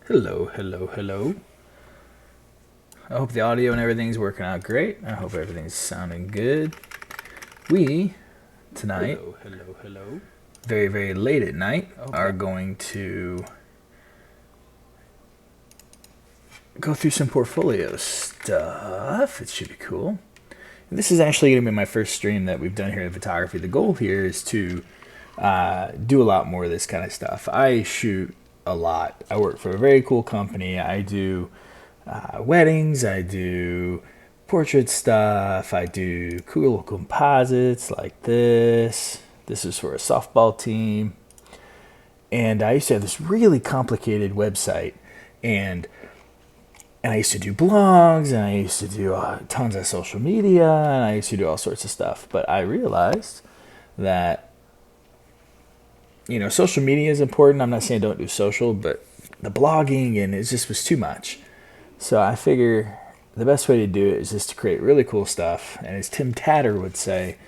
Hello, hello, hello. I hope the audio and everything's working out great. I hope everything's sounding good. We, tonight, hello. Very, very late at night, are going to go through some portfolio stuff. It should be cool. This is actually going to be my first stream that we've done here in photography. The goal here is to do a lot more of this kind of stuff. I shoot a lot. I work for a very cool company. I do weddings, I do portrait stuff, I do cool composites like this. This is for a softball team. And I used to have this really complicated website, and I used to do blogs, and I used to do tons of social media, and I used to do all sorts of stuff. But I realized that, social media is important. I'm not saying don't do social, but the blogging and it just was too much. So I figure the best way to do it is just to create really cool stuff. And as Tim Tatter would say,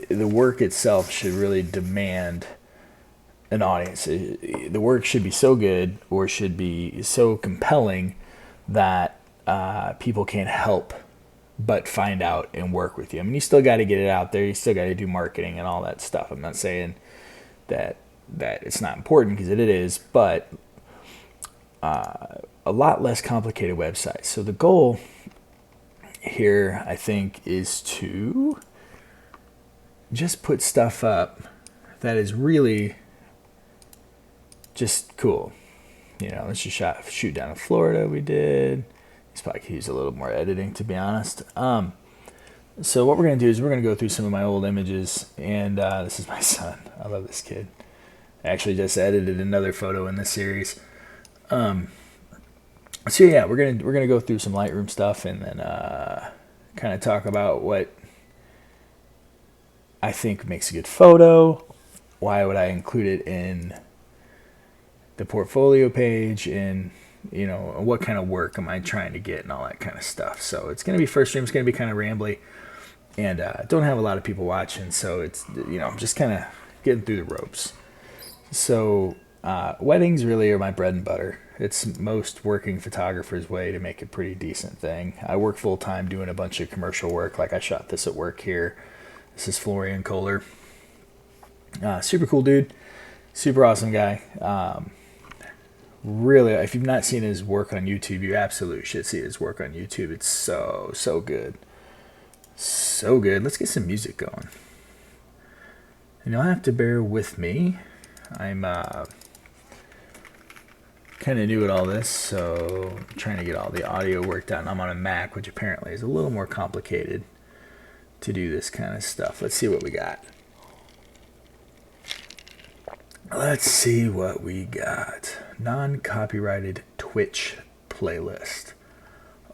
the work itself should really demand an audience. The work should be so good or should be so compelling that people can't help but find out and work with you. I mean, you still got to get it out there. You still got to do marketing and all that stuff. I'm not saying that it's not important, because it is, but a lot less complicated websites. So the goal here, I think, is to just put stuff up that is really just cool. Let's just shoot down in Florida. We did. This probably could use a little more editing, to be honest. So what we're going to do is we're going to go through some of my old images, and this is my son. I love this kid. I actually just edited another photo in this series. So yeah, we're gonna go through some Lightroom stuff, and then kind of talk about what I think makes a good photo. Why would I include it in the portfolio page, and what kind of work am I trying to get, and all that kind of stuff. So it's gonna be first stream. It's gonna be kind of rambly, and don't have a lot of people watching, so it's just kind of getting through the ropes. So weddings really are my bread and butter. It's most working photographers' way to make a pretty decent thing. I work full time doing a bunch of commercial work. Like I shot this at work here. This is Florian Kohler. Super cool dude. Super awesome guy. Really, if you've not seen his work on YouTube, you absolutely should see his work on YouTube. It's so good. So good. Let's get some music going. And you'll have to bear with me. I'm kind of new at all this, so I'm trying to get all the audio worked out. And I'm on a Mac, which apparently is a little more complicated to do this kind of stuff. Let's see what we got. Non-copyrighted Twitch playlist.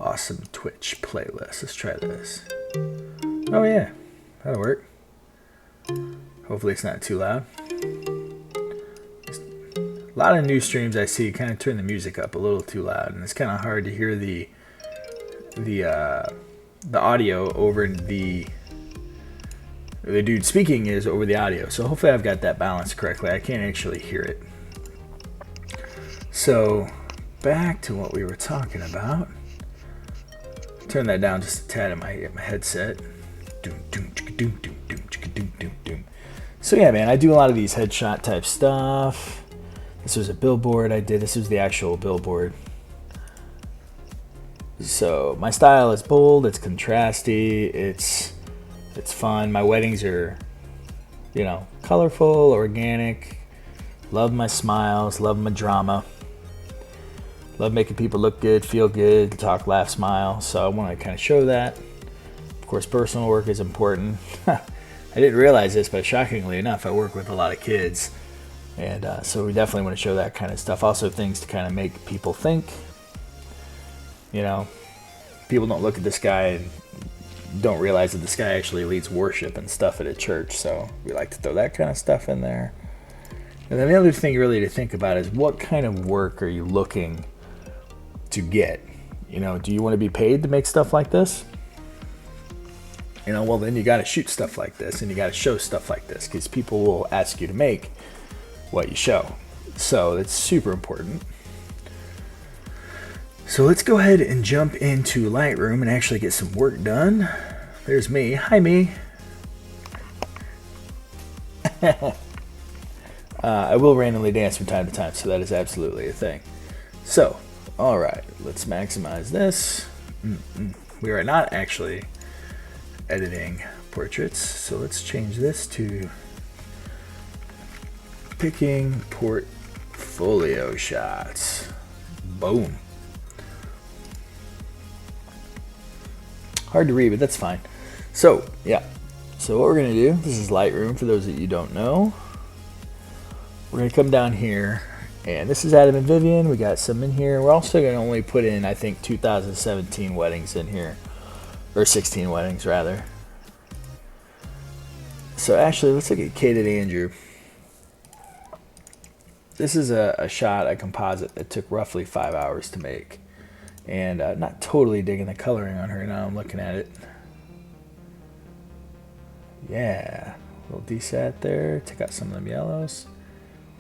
Awesome Twitch playlist. Let's try this. Oh yeah, that'll work. Hopefully it's not too loud. A lot of new streams I see kind of turn the music up a little too loud, and it's kind of hard to hear the audio over the dude speaking is over the audio. So hopefully I've got that balanced correctly. I can't actually hear it. So back to what we were talking about. Turn that down just a tad in my headset. So yeah, man, I do a lot of these headshot type stuff. This was a billboard I did. This was the actual billboard. So my style is bold, it's contrasty, it's fun. My weddings are, colorful, organic. Love my smiles, love my drama. Love making people look good, feel good, talk, laugh, smile. So I want to kind of show that. Of course, personal work is important. I didn't realize this, but shockingly enough, I work with a lot of kids. And so we definitely want to show that kind of stuff. Also things to kind of make people think. People don't look at this guy and don't realize that this guy actually leads worship and stuff at a church. So we like to throw that kind of stuff in there. And then the other thing really to think about is, what kind of work are you looking to get? Do you want to be paid to make stuff like this? Well, then you got to shoot stuff like this, and you got to show stuff like this, because people will ask you to make what you show. So it's super important. So let's go ahead and jump into Lightroom and actually get some work done. There's me. Hi, me. I will randomly dance from time to time, so that is absolutely a thing. So, all right, let's maximize this. We are not actually editing portraits, so let's change this to picking portfolio shots. Boom. Hard to read, but that's fine. So, yeah. So what we're going to do, this is Lightroom for those that you don't know. We're going to come down here, and this is Adam and Vivian. We got some in here. We're also going to only put in, I think, 2017 weddings in here. Or 16 weddings, rather. So actually, let's look at Kate and Andrew. This is a shot, a composite, that took roughly 5 hours to make. And not totally digging the coloring on her now I'm looking at it. Yeah, a little desat there. Take out some of them yellows.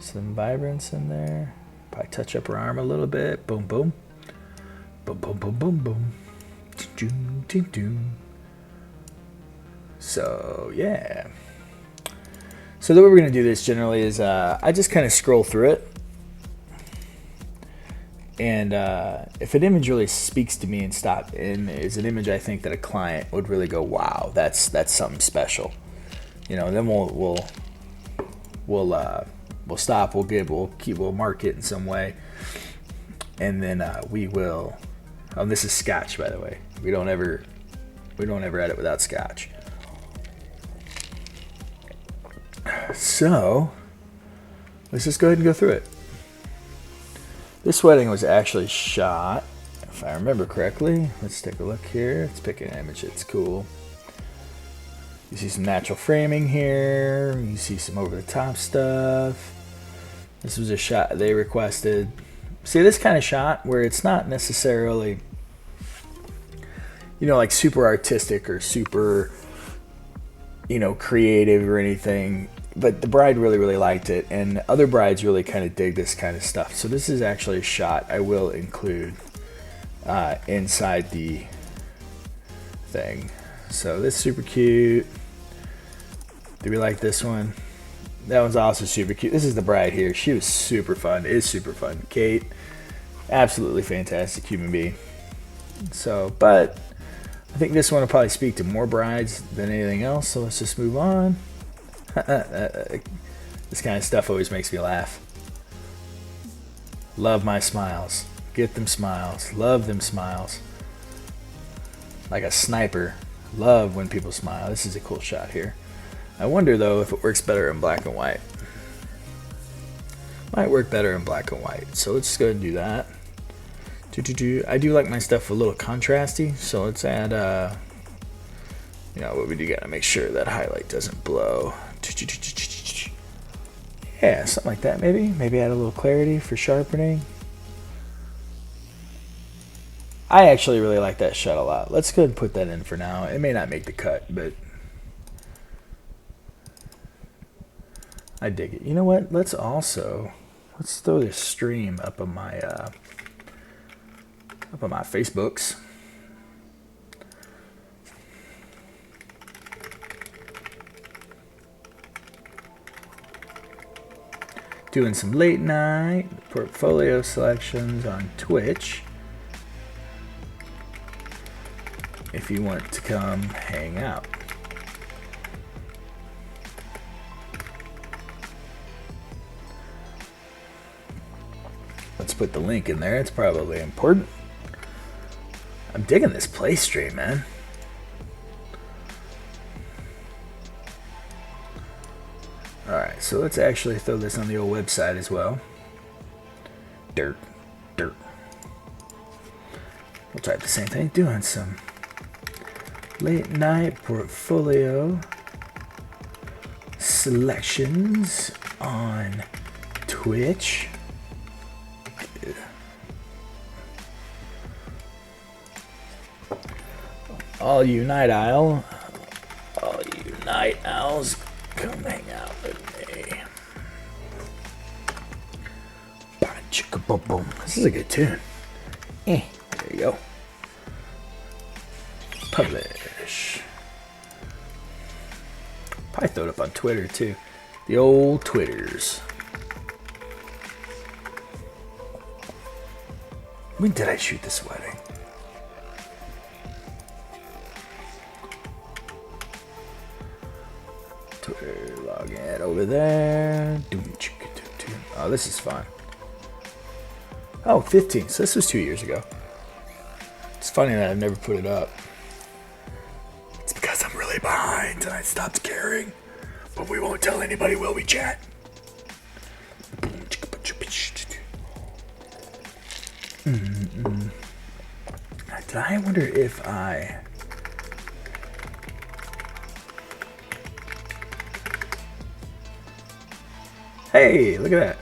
Some vibrance in there. Probably touch up her arm a little bit. Boom, boom. Boom, boom, boom, boom, boom. Doom, doom, doom. So, yeah. So the way we're going to do this generally is I just kind of scroll through it. And if an image really speaks to me and is an image I think that a client would really go, wow, that's something special. You know, then we'll stop. We'll mark it in some way, and then we will. Oh, this is Scotch, by the way. We don't ever edit without Scotch. So let's just go ahead and go through it. This wedding was actually shot, if I remember correctly. Let's take a look here. Let's pick an image that's cool. You see some natural framing here. You see some over-the-top stuff. This was a shot they requested. See, this kind of shot where it's not necessarily, you know, like super artistic or super, you know, creative or anything. But the bride really, really liked it, and other brides really kind of dig this kind of stuff. So this is actually a shot I will include inside the thing. So this is super cute. Do we like this one? That one's also super cute. This is the bride here. She was super fun. Is super fun. Kate, absolutely fantastic human being. So, but I think this one will probably speak to more brides than anything else. So let's just move on. This kind of stuff always makes me laugh. Love my smiles. Get them smiles. Love them smiles. Like a sniper. Love when people smile. This is a cool shot here. I wonder though if it works better in black and white. Might work better in black and white. So let's just go ahead and do that. I do like my stuff a little contrasty. So let's add you know what we do, gotta make sure that highlight doesn't blow. Yeah, something like that maybe. Maybe add a little clarity for sharpening. I actually really like that shot a lot. Let's go ahead and put that in for now. It may not make the cut, but I dig it. You know what? Let's throw this stream up on my Facebooks. Doing some late night portfolio selections on Twitch. If you want to come hang out. Let's put the link in there. It's probably important. I'm digging this play stream, man. Alright, so let's actually throw this on the old website as well. Dirt. We'll type the same thing. Doing some late night portfolio selections on Twitch. All you night owls, come hang out with me. This is a good tune. There you go. Publish. Probably throw it up on Twitter too. The old Twitters. When did I shoot this wedding? Twitter login over there. Oh, this is fun. Oh, 15. So this was 2 years ago. It's funny that I've never put it up. It's because I'm really behind and I stopped caring. But we won't tell anybody, will we, chat? Did I wonder if I... Hey, look at that.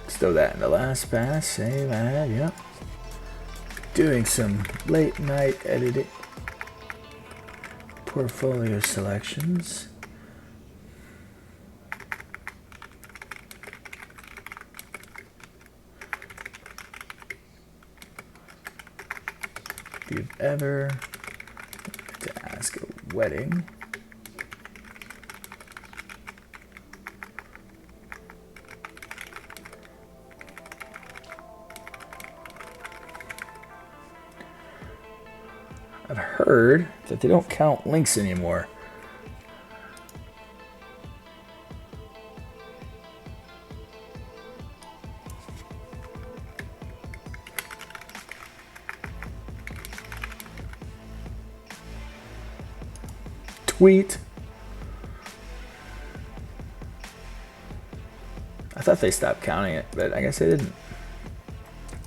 Let's throw that in the last pass. Save ad, yep. Doing some late night editing. Portfolio selections. If you've ever to ask a wedding. I've heard that they don't count links anymore. Tweet. I thought they stopped counting it, but I guess they didn't.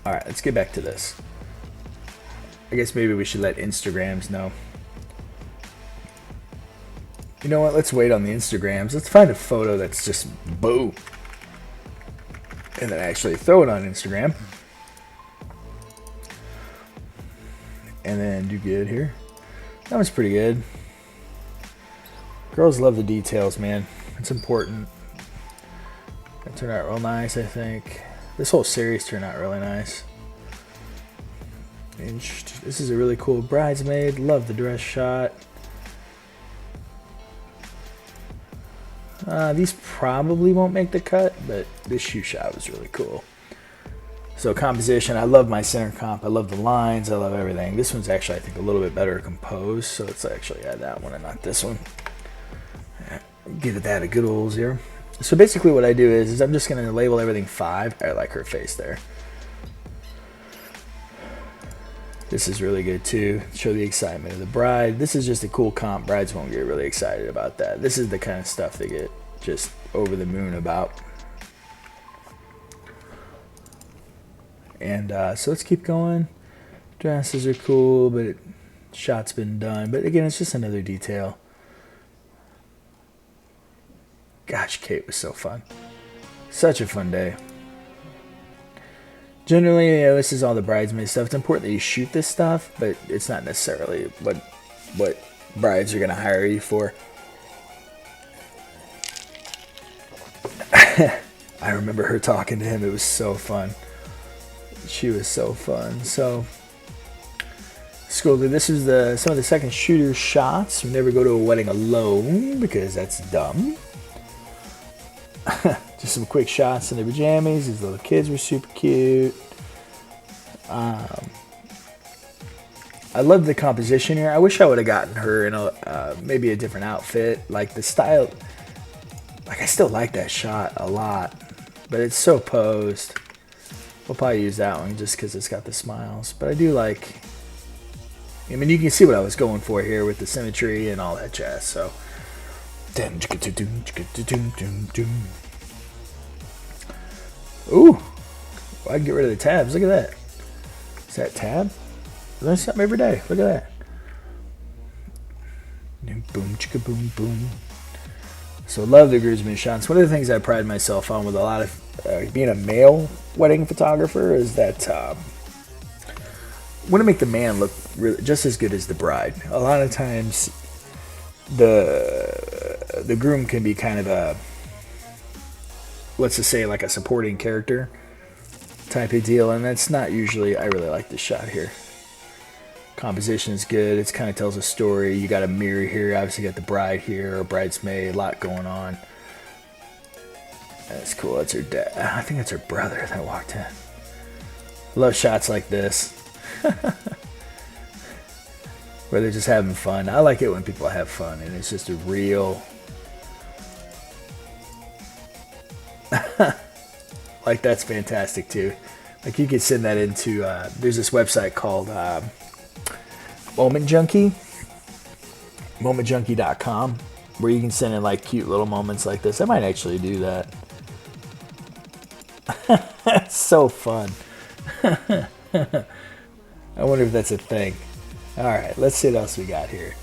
All right, let's get back to this. I guess maybe we should let Instagrams know. You know what? Let's wait on the Instagrams. Let's find a photo that's just boo. And then actually throw it on Instagram. And then do good here. That was pretty good. Girls love the details, man. It's important. That turned out real nice, I think. This whole series turned out really nice. This is a really cool bridesmaid. Love the dress shot. These probably won't make the cut, but this shoe shot was really cool. So composition, I love my center comp. I love the lines. I love everything. This one's actually, I think, a little bit better composed. So let's actually add that one and not this one. Give that a good old 0. So basically what I do is I'm just going to label everything 5. I like her face there. This is really good too. Show the excitement of the bride. This is just a cool comp. Brides won't get really excited about that. This is the kind of stuff they get just over the moon about. And so let's keep going. Dresses are cool, but shot's been done. But again, it's just another detail. Gosh, Kate was so fun. Such a fun day. Generally, you know, this is all the bridesmaid stuff. It's important that you shoot this stuff, but it's not necessarily what brides are going to hire you for. I remember her talking to him. It was so fun. She was so fun. So, this is some of the second shooter shots. You never go to a wedding alone because that's dumb. Just some quick shots in the pajamas. These little kids were super cute. I love the composition here. I wish I would have gotten her in a maybe a different outfit. Like the style, like I still like that shot a lot, but it's so posed. We'll probably use that one just because it's got the smiles. But I do like. I mean, you can see what I was going for here with the symmetry and all that jazz. So. Ooh, I can get rid of the tabs. Look at that. Is that tab? I learn something every day. Look at that. Boom, chicka, boom, boom. So love the groomsmen shots. One of the things I pride myself on with a lot of being a male wedding photographer is that I want to make the man look really, just as good as the bride. A lot of times the groom can be kind of a, let's just say, like a supporting character. type of deal, and that's not usually. I really like this shot here. Composition is good. It kind of tells a story. You got a mirror here. Obviously, you got the bride here, or bridesmaid. A lot going on. That's cool. That's her dad. I think that's her brother that walked in. Love shots like this. Where they're just having fun. I like it when people have fun, and it's just a real... Like, that's fantastic, too. Like, you could send that into... there's this website called Moment Junkie. MomentJunkie.com, where you can send in, like, cute little moments like this. I might actually do that. That's so fun. I wonder if that's a thing. Alright, let's see what else we got here.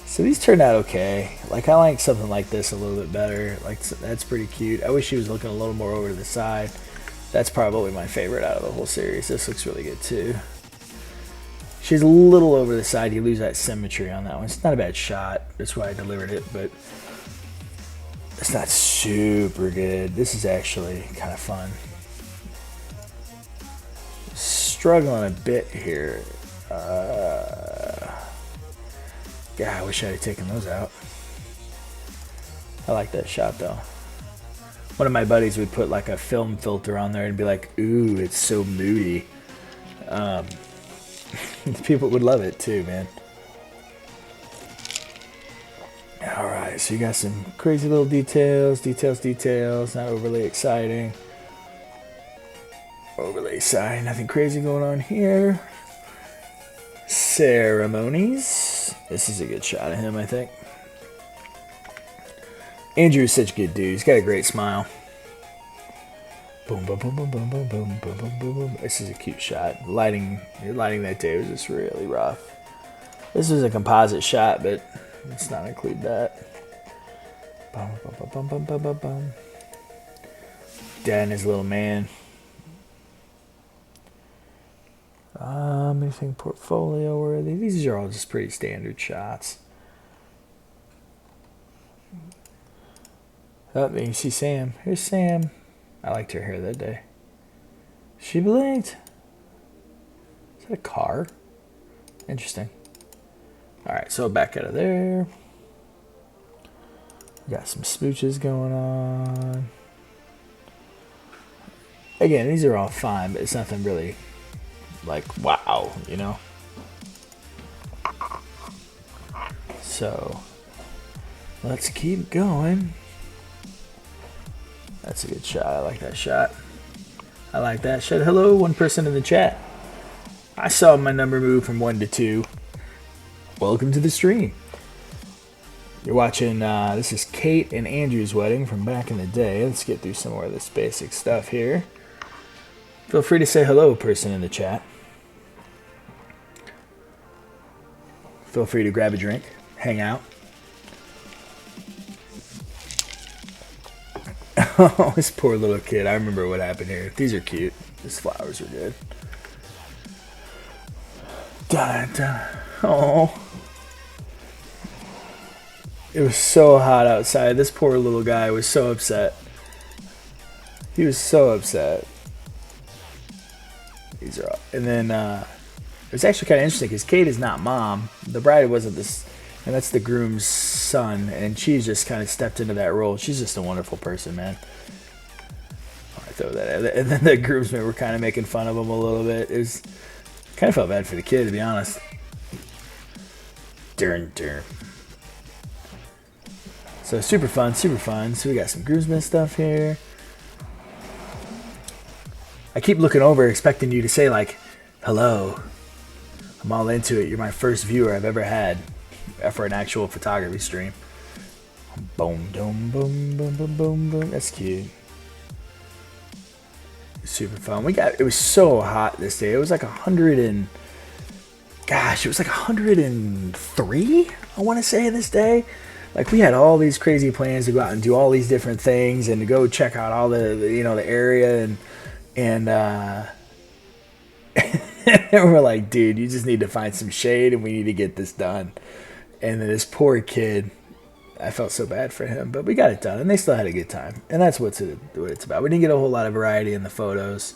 So these turned out okay. Like, I like something like this a little bit better. Like, that's pretty cute. I wish she was looking a little more over to the side. That's probably my favorite out of the whole series. This looks really good too. She's a little over the side. You lose that symmetry on that one. It's not a bad shot. That's why I delivered it, but it's not super good. This is actually kind of fun. Struggling a bit here. Yeah, I wish I had taken those out. I like that shot though. One of my buddies would put like a film filter on there and be like, ooh, it's so moody. People would love it too, man. Alright, so you got some crazy little details, not overly exciting. Nothing crazy going on here. Ceremonies. This is a good shot of him, I think. Andrew's such a good dude. He's got a great smile. Boom, boom, boom, boom, boom, boom, boom, boom, boom, boom, boom. This is a cute shot. Lighting that day was just really rough. This was a composite shot, but let's not include that. Boom, boom, boom, boom, boom, boom, boom. Dad and his little man. Anything portfolio worthy? These are all just pretty standard shots. Oh, you see Sam. Here's Sam. I liked her hair that day. She blinked. Is that a car? Interesting. Alright, so back out of there. Got some smooches going on. Again, these are all fine, but it's nothing really like wow, you know? So let's keep going. That's a good shot. I like that shot. I like that shot. Hello, one person in the chat. I saw my number move from 1 to 2. Welcome to the stream. You're watching, this is Kate and Andrew's wedding from back in the day. Let's get through some more of this basic stuff here. Feel free to say hello, person in the chat. Feel free to grab a drink, hang out. Oh, this poor little kid. I remember what happened here. These are cute. These flowers are good. Dun, dun. Oh. It was so hot outside. This poor little guy was so upset. He was so upset. These are all. And then it was actually kind of interesting because Kate is not mom. The bride wasn't this. And that's the groom's son, and she's just kind of stepped into that role. She's just a wonderful person, man. I throw that out. And then the groomsmen were kind of making fun of him a little bit. It was kind of felt bad for the kid, to be honest. Dun. So super fun, super fun. So we got some groomsmen stuff here. I keep looking over, expecting you to say like, "Hello, I'm all into it. You're my first viewer I've ever had." For an actual photography stream. Boom, boom, boom, boom, boom, boom, boom. That's cute. Super fun. It was so hot this day. It was like 100 and gosh, it was like 103, I want to say, this day. Like, we had all these crazy plans to go out and do all these different things and to go check out all the you know, the area and we're like, dude, you just need to find some shade and we need to get this done. And then this poor kid, I felt so bad for him, but we got it done, and they still had a good time. And that's what it's about. We didn't get a whole lot of variety in the photos.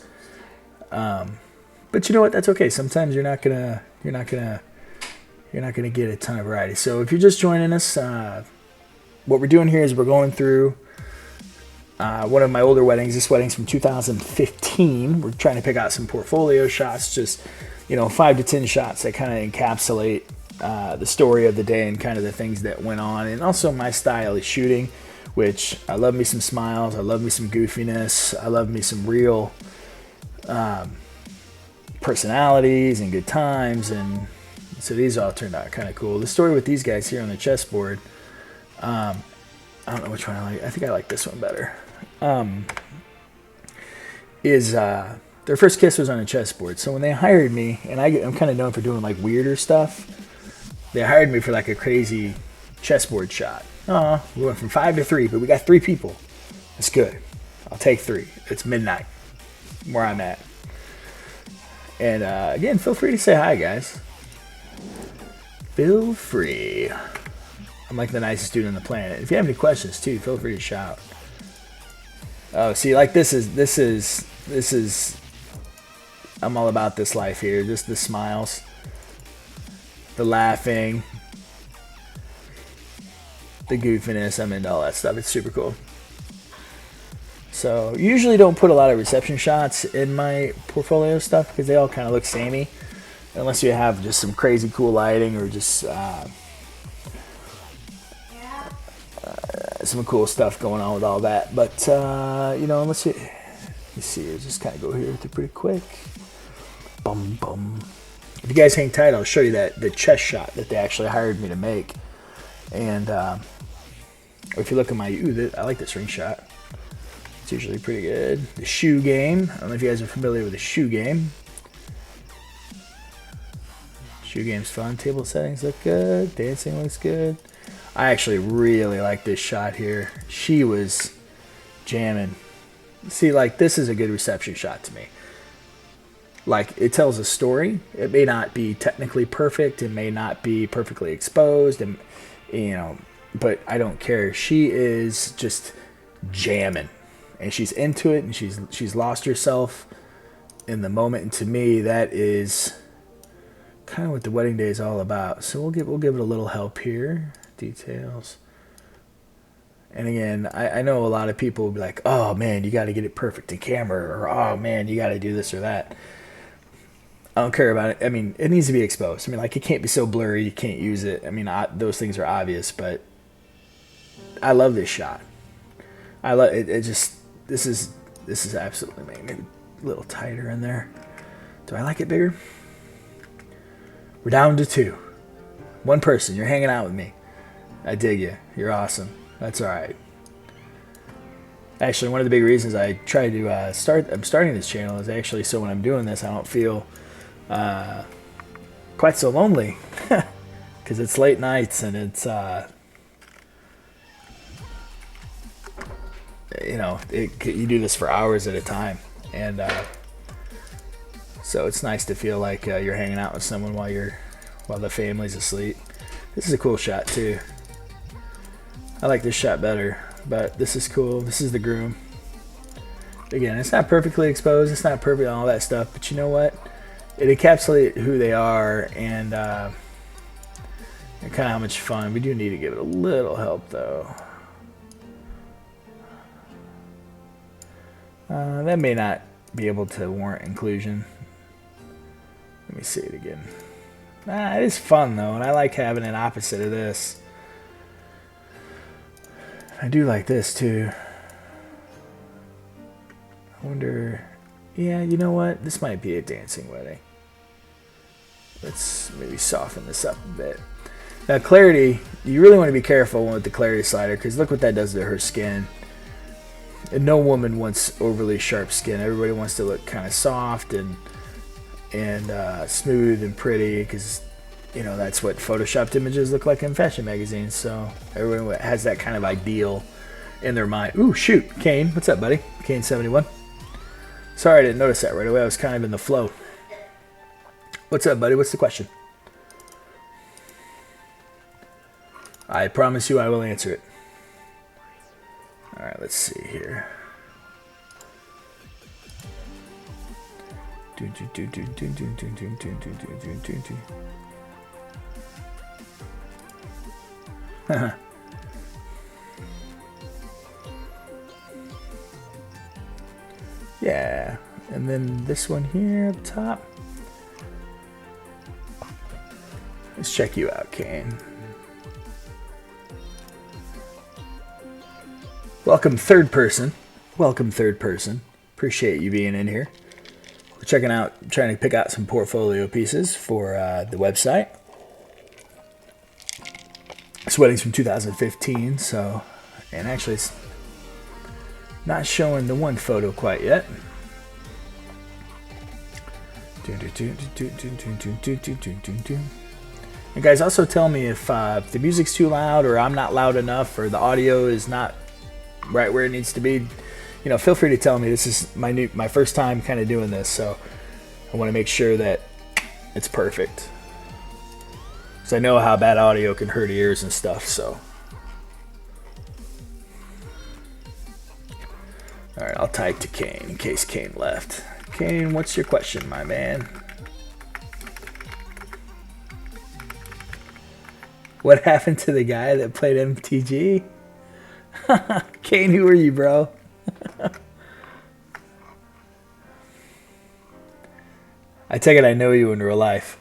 But you know what? That's okay. Sometimes you're not gonna get a ton of variety. So if you're just joining us, what we're doing here is we're going through one of my older weddings. This wedding's from 2015. We're trying to pick out some portfolio shots, just 5 to 10 shots that kind of encapsulate the story of the day and kind of the things that went on, and also my style of shooting, which I love me some smiles, I love me some goofiness, I love me some real personalities and good times, and so these all turned out kind of cool. The story with these guys here on the chessboard, I don't know which one I like. I think I like this one better. Their first kiss was on a chessboard. So when they hired me, and I'm kind of known for doing like weirder stuff, they hired me for like a crazy chessboard shot. We went from 5 to 3, but we got 3 people. That's good. I'll take 3. It's midnight where I'm at. And again, feel free to say hi, guys. Feel free. I'm like the nicest dude on the planet. If you have any questions too, feel free to shout. Oh, see, like this is I'm all about this life here. Just the smiles, the laughing, the goofiness. I'm into all that stuff. It's super cool. So usually don't put a lot of reception shots in my portfolio stuff because they all kind of look samey, unless you have just some crazy cool lighting or just some cool stuff going on with all that. But let's see here, just kind of go here pretty quick. Bum bum. If you guys hang tight, I'll show you the chess shot that they actually hired me to make. And if you look at I like this ring shot. It's usually pretty good. The shoe game. I don't know if you guys are familiar with the shoe game. Shoe game's fun. Table settings look good. Dancing looks good. I actually really like this shot here. She was jamming. See, like, this is a good reception shot to me. Like, it tells a story. It may not be technically perfect. It may not be perfectly exposed. And, but I don't care. She is just jamming. And she's into it. And she's lost herself in the moment. And to me, that is kind of what the wedding day is all about. So we'll give it a little help here. Details. And again, I know a lot of people will be like, oh man, you got to get it perfect in camera, or oh man, you got to do this or that. I don't care about it. I mean, it needs to be exposed. I mean, like, it can't be so blurry you can't use it. I mean, those things are obvious, but I love this shot. I love it. This is absolutely amazing. Maybe a little tighter in there. Do I like it bigger? We're down to 2. One person. You're hanging out with me. I dig you. You're awesome. That's all right. Actually, one of the big reasons I try to I'm starting this channel is actually so when I'm doing this, I don't feel quite so lonely, because it's late nights and it's you do this for hours at a time, and so it's nice to feel like you're hanging out with someone while the family's asleep. This is a cool shot too. I like this shot better, but this is cool. This is the groom. Again, it's not perfectly exposed. It's not perfect and all that stuff, but you know what? It encapsulates who they are and kind of how much fun. We do need to give it a little help though. That may not be able to warrant inclusion. Let me see it again. It is fun though, and I like having an opposite of this. I do like this too. I wonder, yeah, you know what? This might be a dancing wedding. Let's maybe soften this up a bit. Now clarity, you really want to be careful with the clarity slider, because look what that does to her skin. And no woman wants overly sharp skin. Everybody wants to look kind of soft and smooth and pretty, because that's what photoshopped images look like in fashion magazines. So everyone has that kind of ideal in their mind. Ooh, shoot, Kane, what's up, buddy? Kane 71. Sorry, I didn't notice that right away. I was kind of in the flow. What's up, buddy? What's the question? I promise you I will answer it. All right, let's see here. Yeah, and then this one here up top. Let's check you out, Kane. Welcome, third person. Welcome, third person. Appreciate you being in here. We're checking out, trying to pick out some portfolio pieces for the website. This wedding's from 2015, so, and actually it's not showing the one photo quite yet. And guys, also tell me if the music's too loud, or I'm not loud enough, or the audio is not right where it needs to be. You know, feel free to tell me. This is my first time kind of doing this, so I want to make sure that it's perfect. Because I know how bad audio can hurt ears and stuff, so. Alright, I'll type to Kane in case Kane left. Kane, what's your question, my man? What happened to the guy that played MTG? Kane, who are you, bro? I take it I know you in real life.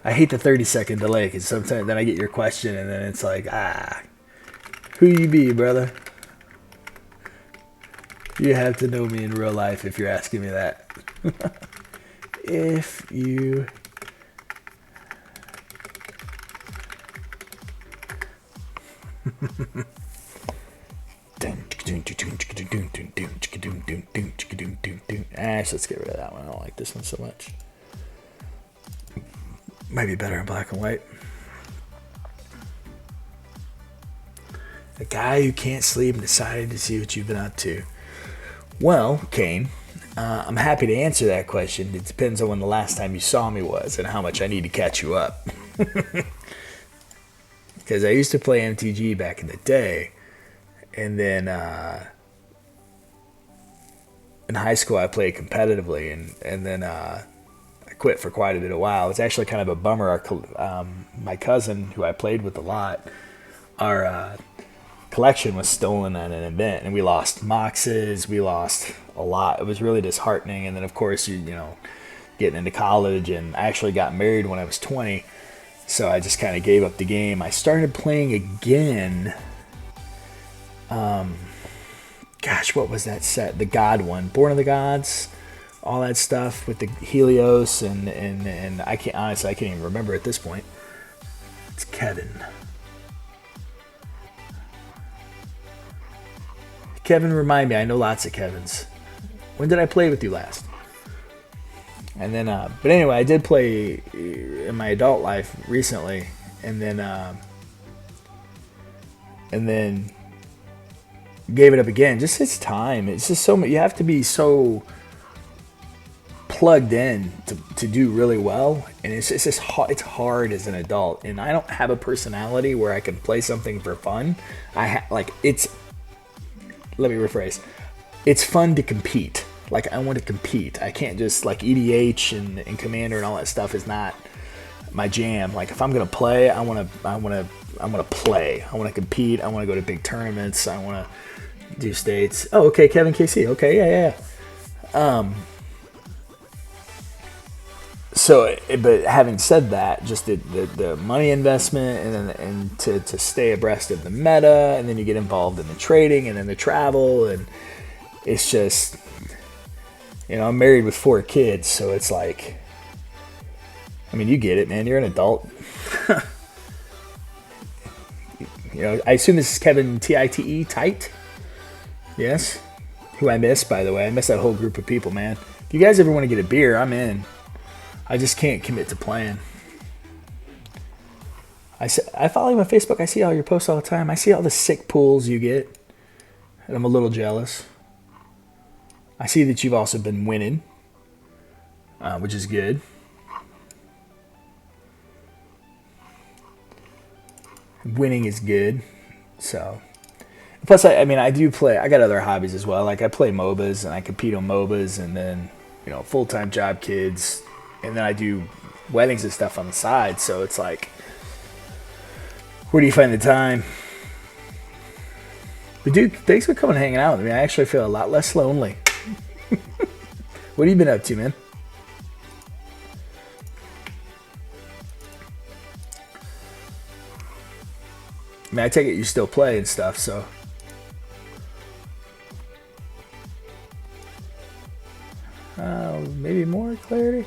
I hate the 30-second delay because sometimes then I get your question and then it's like, who you be, brother? You have to know me in real life if you're asking me that. If you... Let's get rid of that one. I don't like this one so much. Might be better in black and white. A guy who can't sleep and decided to see what you've been up to. Well, Kane, I'm happy to answer that question. It depends on when the last time you saw me was and how much I need to catch you up. Because I used to play MTG back in the day, and then in high school I played competitively, and then I quit for quite a bit of while. It's actually kind of a bummer. My cousin, who I played with a lot, our collection was stolen at an event, and we lost Moxes, we lost a lot. It was really disheartening. And then of course you know, getting into college, and I actually got married when I was 20, so I just kind of gave up the game. I started playing again. Gosh, what was that set? The God one, Born of the Gods, all that stuff with the Helios, and I can't even remember at this point. It's Kevin. Kevin, remind me. I know lots of Kevins. When did I play with you last? And then, but anyway, I did play in my adult life recently, and then gave it up again. Just it's time. It's just so much. You have to be so plugged in to do really well, and it's just it's hard as an adult. And I don't have a personality where I can play something for fun. Let me rephrase. It's fun to compete. Like, I want to compete. I can't just, like, EDH and Commander and all that stuff is not my jam. Like, if I'm gonna play, I wanna play. I wanna compete. I wanna go to big tournaments. I wanna do states. Oh, okay, Kevin KC. Okay, yeah. So, but having said that, just the money investment, and to stay abreast of the meta, and then you get involved in the trading, and then the travel, and it's just, you know, I'm married with 4 kids, so it's like, I mean, you get it, man. You're an adult. You know, I assume this is Kevin TITE, tight. Yes, who I miss, by the way. I miss that whole group of people, man. If you guys ever want to get a beer, I'm in. I just can't commit to playing. I follow you on Facebook. I see all your posts all the time. I see all the sick pulls you get, and I'm a little jealous. I see that you've also been winning, which is good. Winning is good. So, Plus, I mean, I do play. I got other hobbies as well. Like I play MOBAs and I compete on MOBAs, and then full time job, kids, and then I do weddings and stuff on the side. So it's like, where do you find the time? But dude, thanks for coming and hanging out with me. I actually feel a lot less lonely. What have you been up to, man? I mean, I take it you still play and stuff, so. Maybe more clarity?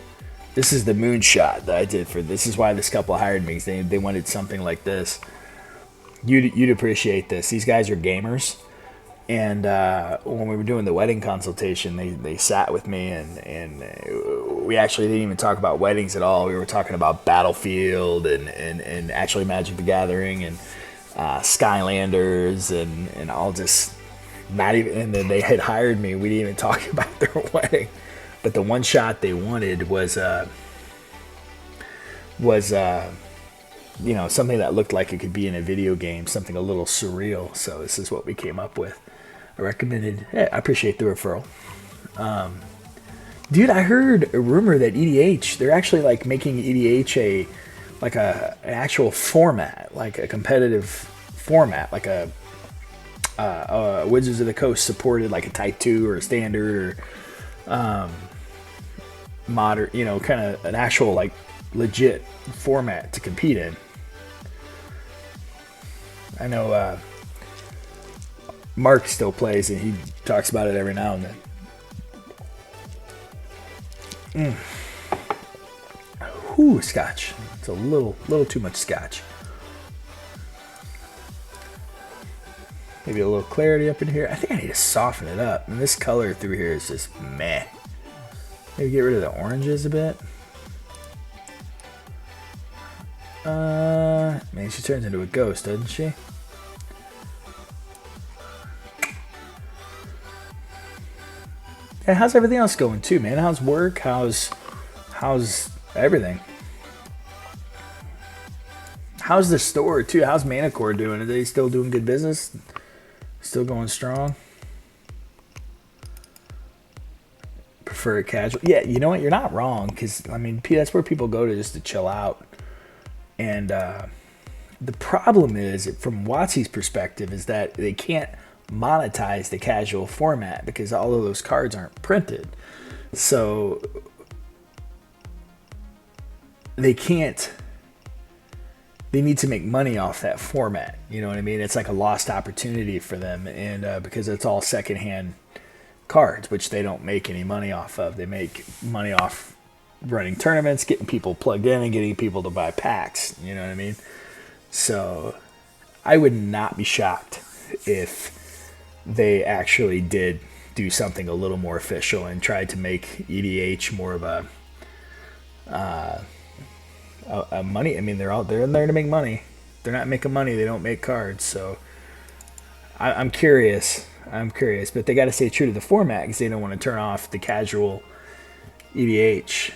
This is the moonshot that I did for. This is why this couple hired me. They wanted something like this. You'd appreciate this. These guys are gamers. And when we were doing the wedding consultation, they sat with me, and we actually didn't even talk about weddings at all. We were talking about Battlefield and actually Magic the Gathering and Skylanders and all just not even. And then they had hired me. We didn't even talk about their wedding, but the one shot they wanted was something that looked like it could be in a video game, something a little surreal. So this is what we came up with. I recommended. Yeah, I appreciate the referral. Dude, I heard a rumor that EDH, they're actually like making EDH an actual format, like a competitive format, like a Wizards of the Coast supported, like a Type 2 or a Standard or modern, kind of an actual like legit format to compete in. I know Mark still plays, and he talks about it every now and then. Ooh, Scotch. It's a little too much Scotch. Maybe a little clarity up in here. I think I need to soften it up. And this color through here is just meh. Maybe get rid of the oranges a bit. Man, she turns into a ghost, doesn't she? Yeah, how's everything else going too, man? How's work? How's everything? How's the store too? How's Manicore doing? Are they still doing good business? Still going strong? Prefer casual? Yeah, you know what? You're not wrong, because I mean, that's where people go to just to chill out. And the problem is, from WotC's perspective, is that they can't monetize the casual format because all of those cards aren't printed. So they can't. They need to make money off that format. You know what I mean? It's like a lost opportunity for them, and because it's all secondhand cards, which they don't make any money off of. They make money off running tournaments, getting people plugged in, and getting people to buy packs. You know what I mean? So I would not be shocked if they actually did do something a little more official and tried to make EDH more of a money. I mean, they're in there to make money. They're not making money. They don't make cards. So I'm curious. But they got to stay true to the format because they don't want to turn off the casual EDH.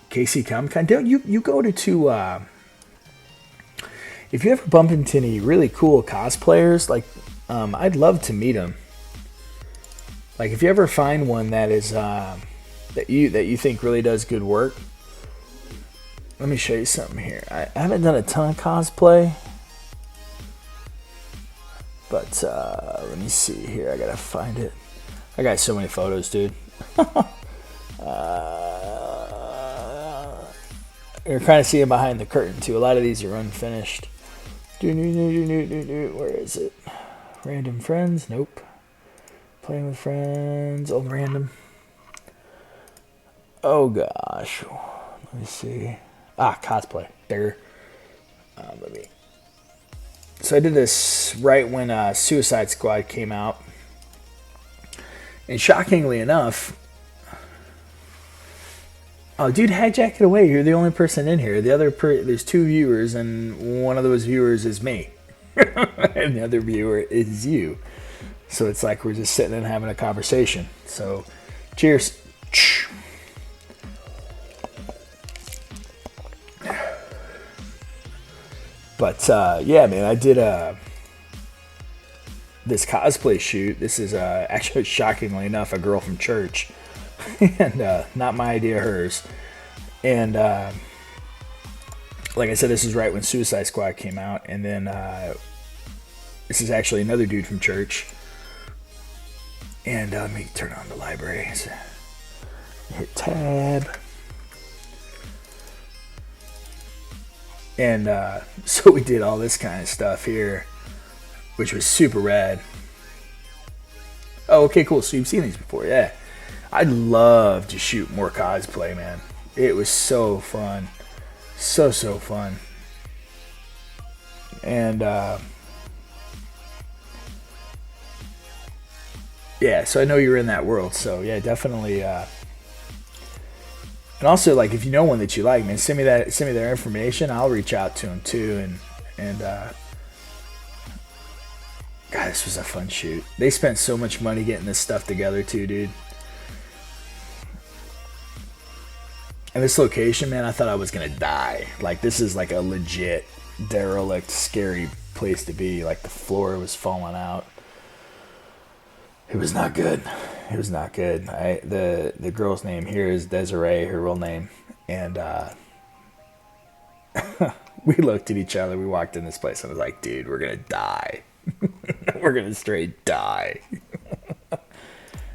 KC Comic Con. Don't you go to if you ever bump into any really cool cosplayers, like I'd love to meet them. Like if you ever find one that is that you think really does good work, let me show you something here. I haven't done a ton of cosplay, but let me see here. I gotta find it. I got so many photos, dude. You're kind of seeing behind the curtain too. A lot of these are unfinished. Where is it? Random friends? Nope. Playing with friends. Old random. Oh gosh. Let me see. Cosplay. There. So I did this right when Suicide Squad came out. And shockingly enough, oh, dude, hijack it away. You're the only person in here. The other there's two viewers, and one of those viewers is me. And the other viewer is you. So it's like we're just sitting and having a conversation. So, cheers. But yeah, man, I did this cosplay shoot. This is actually, shockingly enough, a girl from church, and not my idea, hers. And like I said, this is right when Suicide Squad came out, and then this is actually another dude from church. And let me turn on the library. So, hit tab. And so we did all this kind of stuff here, which was super rad. Oh, okay, cool. So you've seen these before, yeah. I'd love to shoot more cosplay, man. It was so fun. So fun. And yeah, so I know you're in that world. So yeah, definitely. And also, like, if you know one that you like, man, send me their information. I'll reach out to them too. And God, this was a fun shoot. They spent so much money getting this stuff together too, dude. And this location, man, I thought I was gonna die. Like, this is like a legit derelict, scary place to be. Like, the floor was falling out. It was not good. It was not good. The girl's name here is Desiree, her real name, and we looked at each other. We walked in this place, and I was like, "Dude, we're gonna die. We're gonna straight die."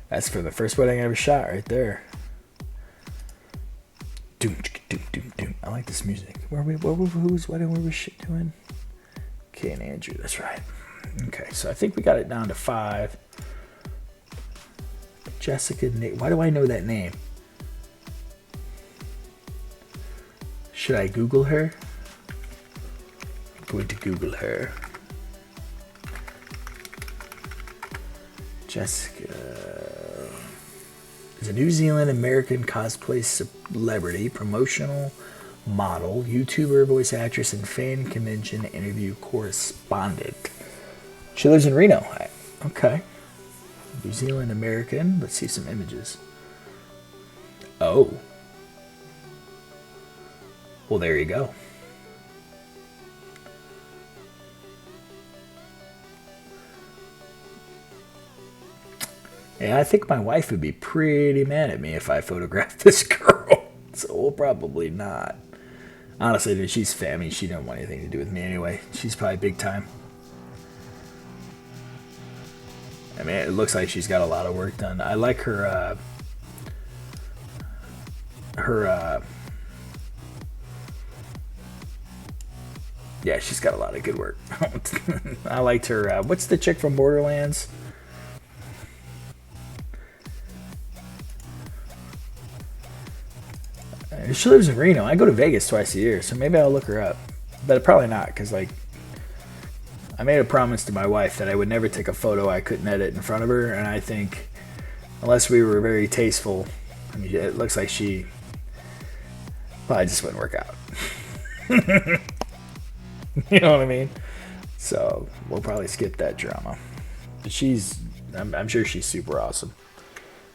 That's for the first wedding I ever shot, right there. Doom, doom, doom, doom. I like this music. Whose wedding were we doing? Okay, and Andrew. That's right. Okay, so I think we got it down to 5. Jessica, why do I know that name? Should I Google her? I'm going to Google her. Jessica is a New Zealand American cosplay celebrity, promotional model, YouTuber, voice actress, and fan convention interview correspondent. She lives in Reno. Okay. New Zealand American. Let's see some images. Oh. Well, there you go. Yeah, I think my wife would be pretty mad at me if I photographed this girl. So we'll probably not. Honestly, dude, she's family. She don't want anything to do with me anyway. She's probably big time. I mean, it looks like she's got a lot of work done. I like her, yeah, she's got a lot of good work. I liked her, what's the chick from Borderlands? She lives in Reno. I go to Vegas twice a year, so maybe I'll look her up. But probably not, because, like, I made a promise to my wife that I would never take a photo I couldn't edit in front of her, and I think, unless we were very tasteful, I mean, it looks like she probably just wouldn't work out. You know what I mean? So we'll probably skip that drama. But I'm sure she's super awesome,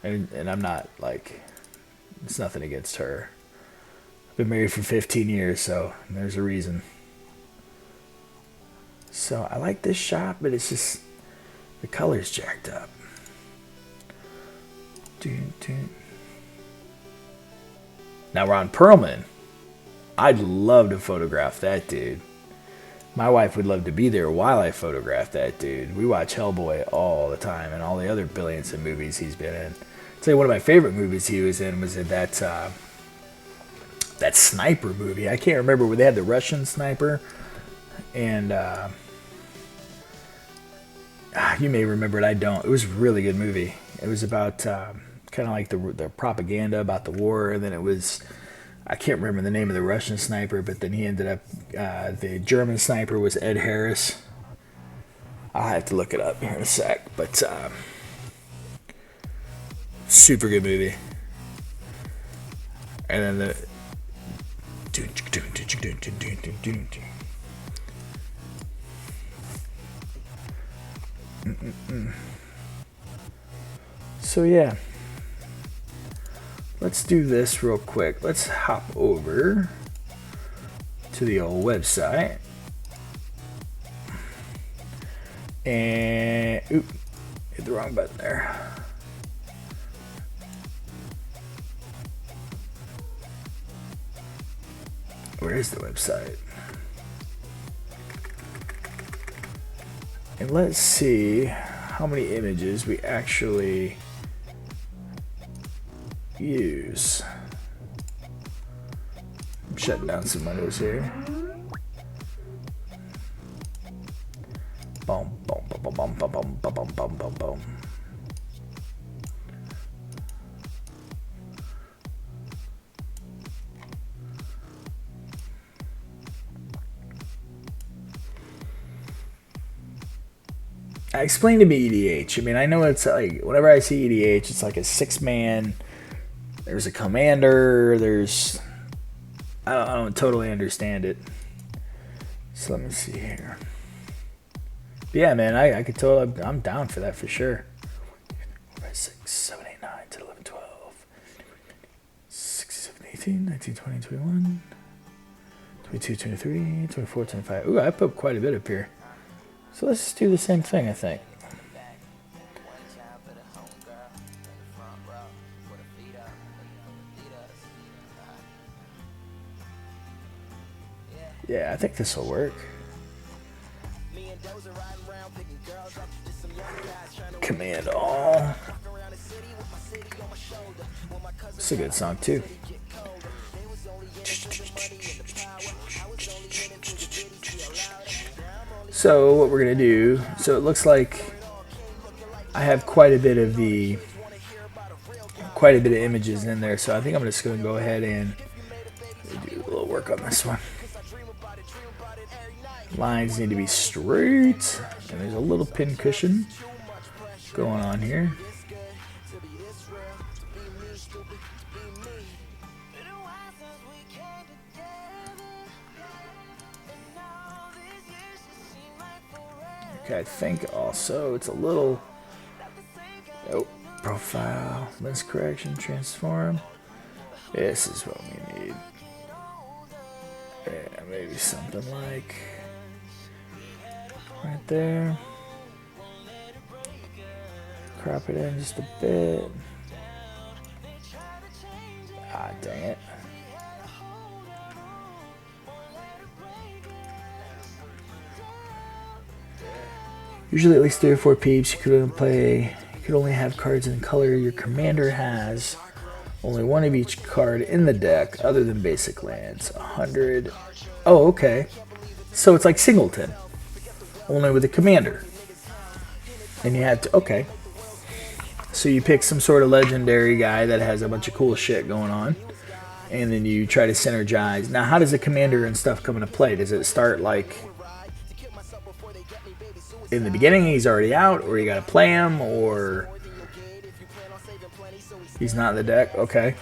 and I'm not, like, it's nothing against her. I've been married for 15 years, so there's a reason. So I like this shot, but it's just the color's jacked up. Now we're on Perlman. I'd love to photograph that dude. My wife would love to be there while I photograph that dude. We watch Hellboy all the time and all the other billions of movies he's been in. I'll tell you, one of my favorite movies he was in that sniper movie. I can't remember where they had the Russian sniper, and you may remember it. I don't. It was a really good movie. It was about kind of like the propaganda about the war, and then it was, I can't remember the name of the Russian sniper, but then he ended up, the German sniper was Ed Harris. I'll have to look it up here in a sec, but super good movie. And then so yeah, let's do this real quick. Let's hop over to the old website And oop, hit the wrong button there. Where is the website? And let's see how many images we actually use. I'm shutting down some windows here. Boom, boom, boom, boom, boom, boom, boom, boom, boom, boom, boom. Explain to me EDH. I mean, I know it's like, whenever I see EDH, it's like a 6-man. There's a commander. There's, I don't totally understand it. So let me see here. But yeah, man, I could totally, I'm down for that for sure. 6, 7, 8, 9, 10, 11, 12, 16, 17, 18, 19, 20, 21, 22, 23, 24, 25. Ooh, I put quite a bit up here. So let's just do the same thing, I think. Yeah, I think this will work. Command all. It's a good song too. So what we're gonna do, so it looks like I have quite a bit of images in there, so I think I'm just gonna go ahead and do a little work on this one. Lines need to be straight, and there's a little pin cushion going on here. Okay, I think also it's a little, oh, profile, lens correction, transform. This is what we need. Yeah, maybe something like right there. Crop it in just a bit. Ah, dang it. Usually at least 3 or 4 peeps. You could only have cards in color your commander has. Only one of each card in the deck other than basic lands. 100. Oh, okay. So it's like Singleton. Only with a commander. And you had to, okay. So you pick some sort of legendary guy that has a bunch of cool shit going on. And then you try to synergize. Now, how does the commander and stuff come into play? Does it start like in the beginning he's already out, or you gotta play him, or he's not in the deck? Okay.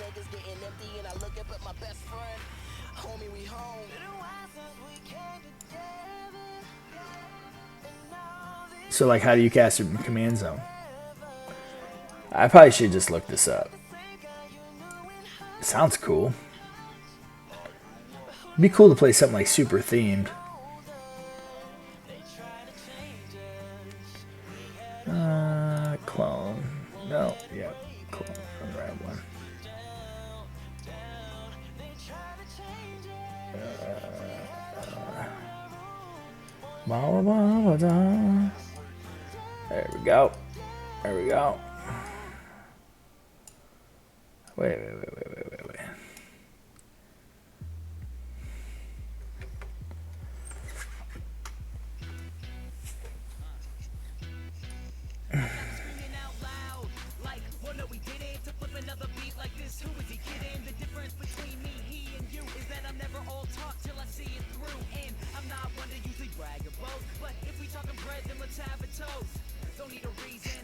So like, how do you cast it in command zone? I probably should just look this up. Sounds cool. It'd be cool to play something like super themed. Clone. No, yeah, clone. I'm the right one. There we go. There we go. Wait.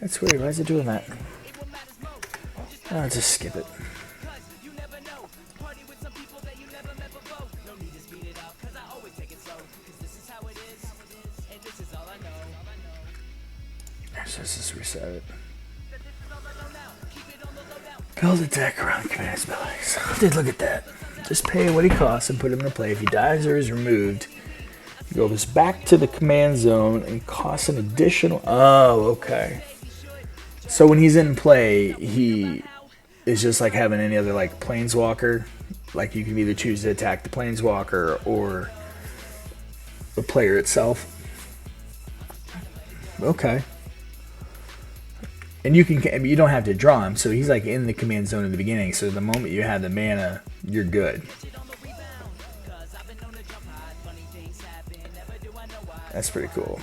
That's weird. Why is it doing that? I'll just skip it. So let's just reset it. Build a deck around command spellings. I did look at that. Just pay what he costs and put him into play. If he dies or is removed, Goes back to the command zone and costs an additional. Oh, okay. So when he's in play, he is just like having any other like planeswalker. Like you can either choose to attack the planeswalker or the player itself. Okay. And you don't have to draw him, so he's like in the command zone in the beginning. So the moment you have the mana, you're good. That's pretty cool.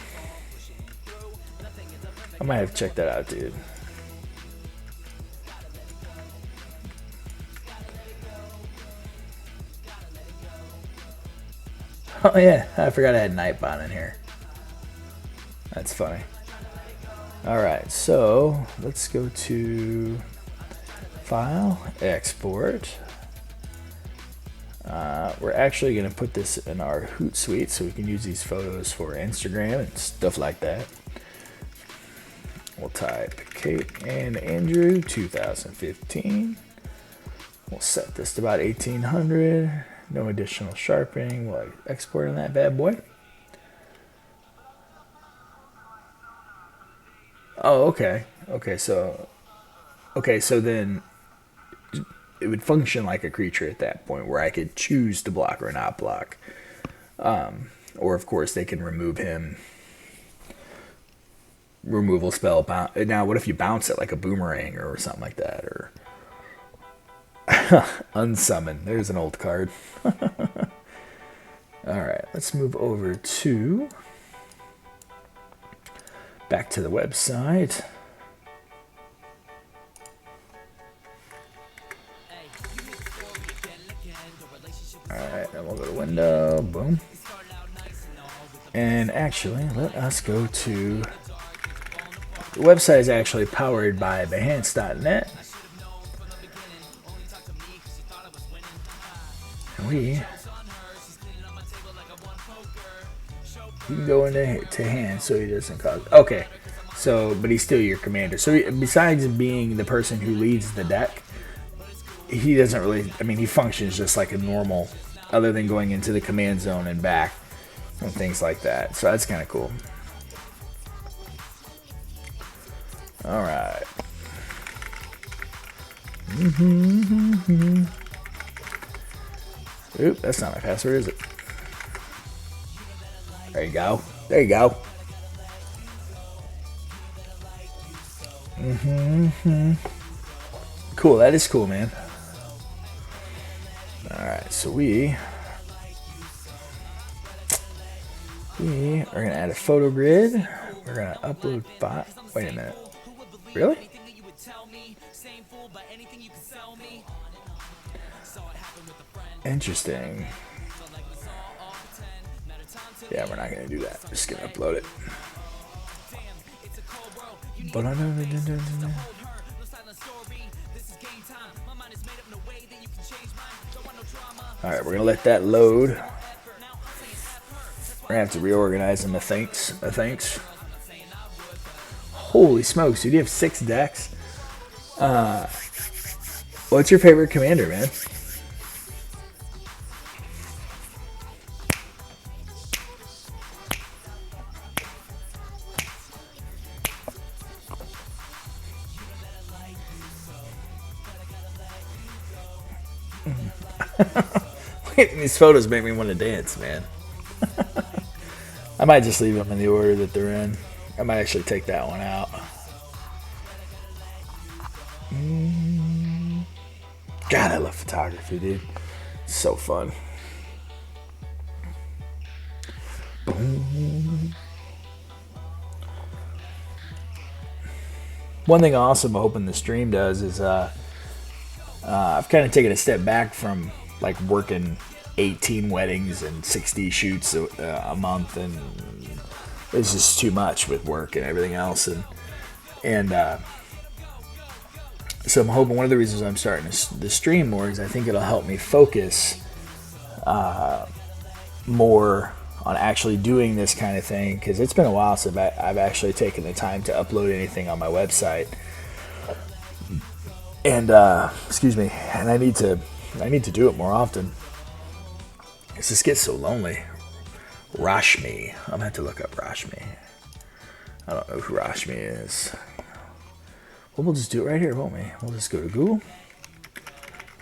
I might have to check that out, dude. Oh yeah, I forgot I had Nightbot in here. That's funny. Alright, so let's go to File, Export. We're actually going to put this in our Hootsuite so we can use these photos for Instagram and stuff like that. We'll type Kate and Andrew 2015. We'll set this to about 1800. No additional sharpening. We'll export on that bad boy. Oh, okay. Okay, so then it would function like a creature at that point where I could choose to block or not block. Or of course they can remove him. Removal spell. Now what if you bounce it like a boomerang or something like that? Or unsummon. There's an old card. Alright, let's move over to back to the website. Alright, then we'll go to window, boom. And actually, let us go to the website is actually powered by Behance.net. You can go into hand so he doesn't cause. Okay, so but he's still your commander. So besides being the person who leads the deck, he doesn't really. I mean, he functions just like a normal, other than going into the command zone and back and things like that. So that's kind of cool. All right. Oop, that's not my password, is it? There you go. There you go. Cool, that is cool, man. Alright, so we are going to add a photo grid. We're going to upload file. Wait a minute. Really? Interesting. Yeah, we're not going to do that. We're just going to upload it. Alright, we're going to let that load. We're going to have to reorganize them, I think. Holy smokes, dude, you have 6 decks? What's your favorite commander, man? These photos make me want to dance, man. I might just leave them in the order that they're in. I might actually take that one out. God, I love photography, dude. It's so fun. One thing awesome I'm hoping the stream does is I've kind of taken a step back from like working 18 weddings and 60 shoots a month, and it's just too much with work and everything else, and so I'm hoping one of the reasons I'm starting the stream more is I think it'll help me focus more on actually doing this kind of thing, because it's been a while since I've actually taken the time to upload anything on my website, and excuse me, and I need to do it more often. It just gets so lonely Rashmi. I'm going to have to look up Rashmi. I don't know who Rashmi is. Well, we'll just do it right here, won't we? We'll just go to Google.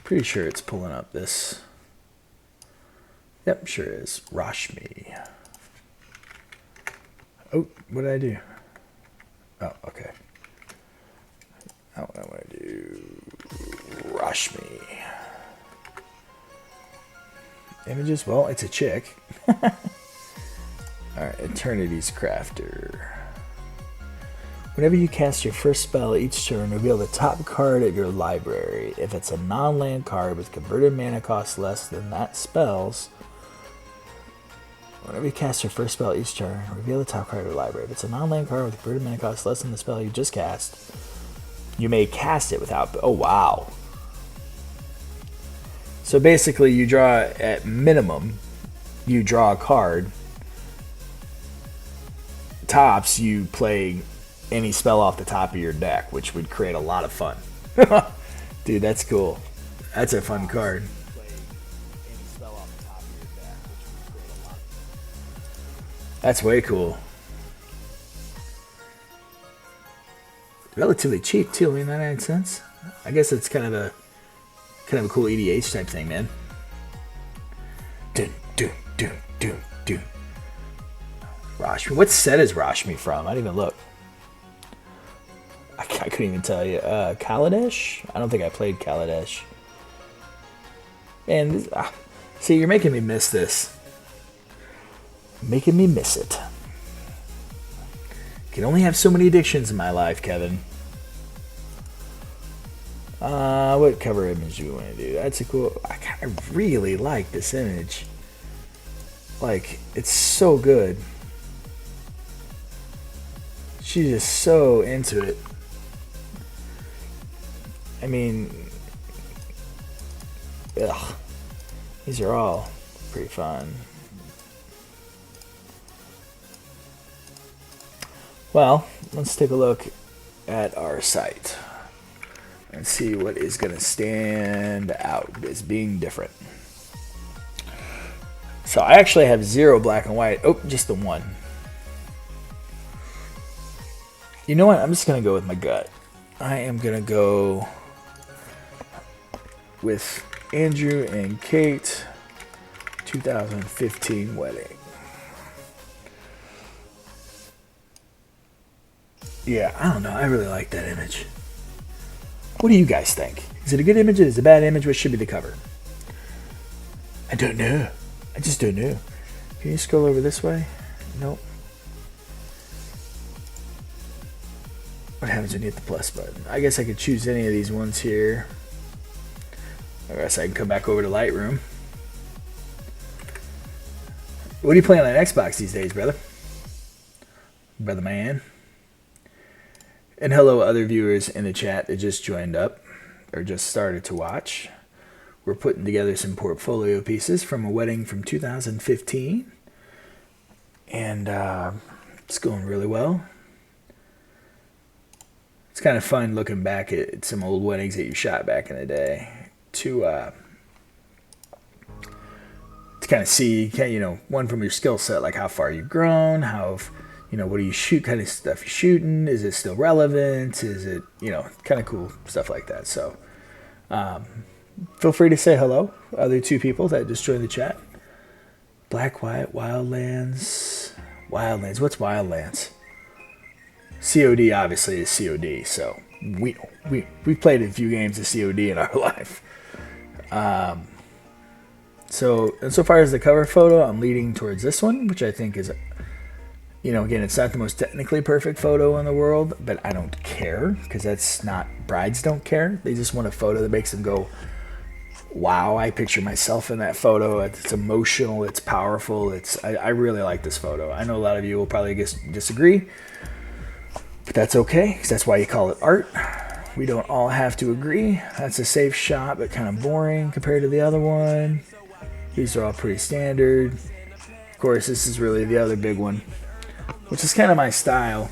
Pretty sure it's pulling up this. Yep, sure is. Rashmi. Oh, what did I do? Oh, okay. What I want to do. Rashmi. Images? Well, it's a chick. Alright, Eternity's Crafter. Whenever you cast your first spell each turn, reveal the top card of your library. If it's a non-land card with converted mana cost less than that spell's, whenever you cast your first spell each turn, reveal the top card of your library. If it's a non-land card with converted mana cost less than the spell you just cast, you may cast it without... Oh, wow. So basically, you draw, at minimum, you draw a card. Tops, you play any spell off the top of your deck, which would create a lot of fun. Dude, that's cool. That's a fun card. That's way cool. Relatively cheap too, 99 cents. I guess it's kind of a cool EDH type thing, man. Dun, dun, dun, dun, dun. Rashmi. What set is Rashmi from? I didn't even look. I couldn't even tell you. Kaladesh? I don't think I played Kaladesh. Man, see, you're making me miss this. Making me miss it. Can only have so many addictions in my life, Kevin. What cover image do you want to do? That's a cool... I really like this image. Like, it's so good. She's just so into it. I mean... Ugh. These are all pretty fun. Well, let's take a look at our site and see what is going to stand out as being different. So I actually have 0 black and white. Oh, just the 1. You know what? I'm just going to go with my gut. I am going to go with Andrew and Kate 2015 wedding. Yeah, I don't know. I really like that image. What do you guys think? Is it a good image? Is it a bad image? What should be the cover? I don't know. I just don't know. Can you scroll over this way? Nope. What happens when you hit the plus button? I guess I could choose any of these ones here. I guess I can come back over to Lightroom. What do you play on that Xbox these days, brother? Brother man. And hello, other viewers in the chat that just joined up or just started to watch. We're putting together some portfolio pieces from a wedding from 2015. And it's going really well. It's kind of fun looking back at some old weddings that you shot back in the day to kind of see, you know, one from your skill set, like how far you've grown, how, you know, what do you shoot, kind of stuff you're shooting, is it still relevant, is it, you know, kind of cool stuff like that. So feel free to say hello, other 2 people that just joined the chat. Black, White, Wildlands. Wildlands, what's Wildlands? COD obviously is COD, so we've played a few games of COD in our life. So far as the cover photo, I'm leading towards this one, which I think is, you know, again, it's not the most technically perfect photo in the world, but I don't care, because that's not, brides don't care. They just want a photo that makes them go, wow, I picture myself in that photo. It's emotional, it's powerful. I really like this photo. I know a lot of you will probably disagree, but that's okay, because that's why you call it art. We don't all have to agree. That's a safe shot, but kind of boring compared to the other one. These are all pretty standard. Of course, this is really the other big one, which is kind of my style.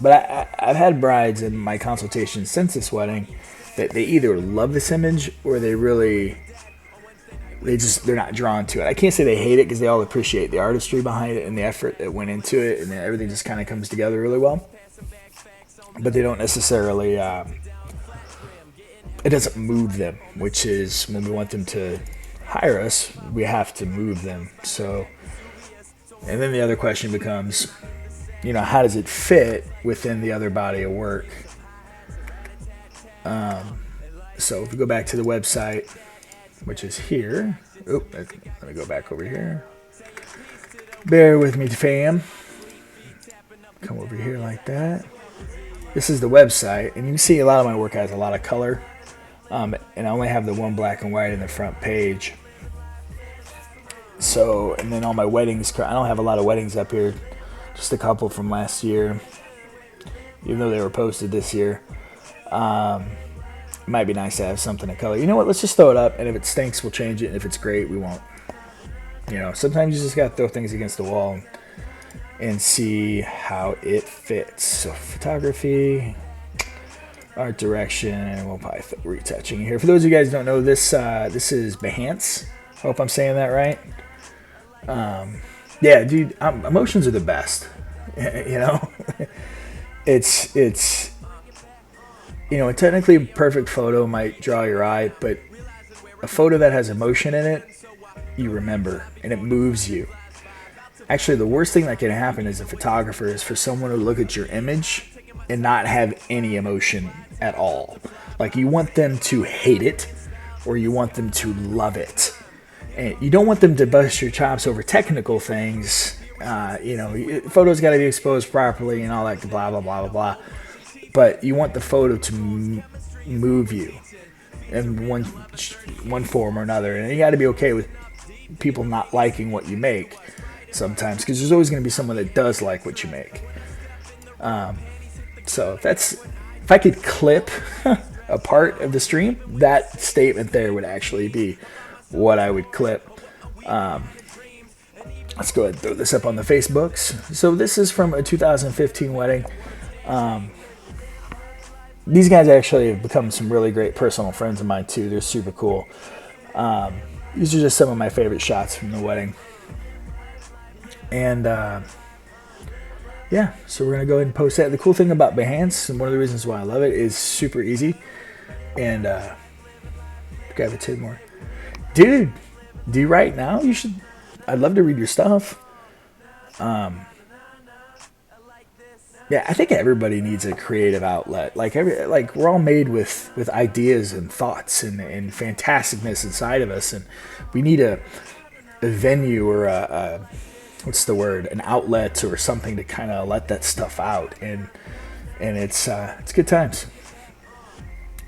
But I've had brides in my consultations since this wedding that they either love this image or they really they're not drawn to it. I can't say they hate it because they all appreciate the artistry behind it and the effort that went into it, and everything just kind of comes together really well. But they don't necessarily, it doesn't move them, which is when we want them to hire us, we have to move them. So, and then the other question becomes, how does it fit within the other body of work? So if we go back to the website, which is here. Oh, let me go back over here. Bear with me, fam. Come over here like that. This is the website, and you can see a lot of my work has a lot of color. And I only have the one black and white in the front page. So, and then all my weddings, I don't have a lot of weddings up here. Just a couple from last year. Even though they were posted this year. It might be nice to have something to color. You know what? Let's just throw it up, and if it stinks, we'll change it. And if it's great, we won't. Sometimes you just got to throw things against the wall and see how it fits. So photography, art direction, we'll probably retouching here. For those of you guys who don't know, this is Behance. Hope I'm saying that right. Yeah, dude, emotions are the best. It's a technically perfect photo might draw your eye, but a photo that has emotion in it, you remember, and it moves you. Actually, the worst thing that can happen as a photographer is for someone to look at your image and not have any emotion at all. Like, you want them to hate it, or you want them to love it. And you don't want them to bust your chops over technical things. Photos got to be exposed properly and all that blah, blah, blah, blah, blah. But you want the photo to move you in one form or another. And you got to be okay with people not liking what you make sometimes, because there's always going to be someone that does like what you make. So if I could clip a part of the stream, that statement there would actually be what I would clip. Let's go ahead and throw this up on the Facebooks. So this is from a 2015 wedding. These guys actually have become some really great personal friends of mine too. They're super cool. These are just some of my favorite shots from the wedding. And yeah, so we're going to go ahead and post that. The cool thing about Behance, and one of the reasons why I love it, is super easy. And grab a tin more. Dude, do you write now? You should. I'd love to read your stuff. Yeah, I think everybody needs a creative outlet. Like we're all made with ideas and thoughts and fantasticness inside of us, and we need a venue or a what's the word? An outlet or something to kind of let that stuff out, and it's good times.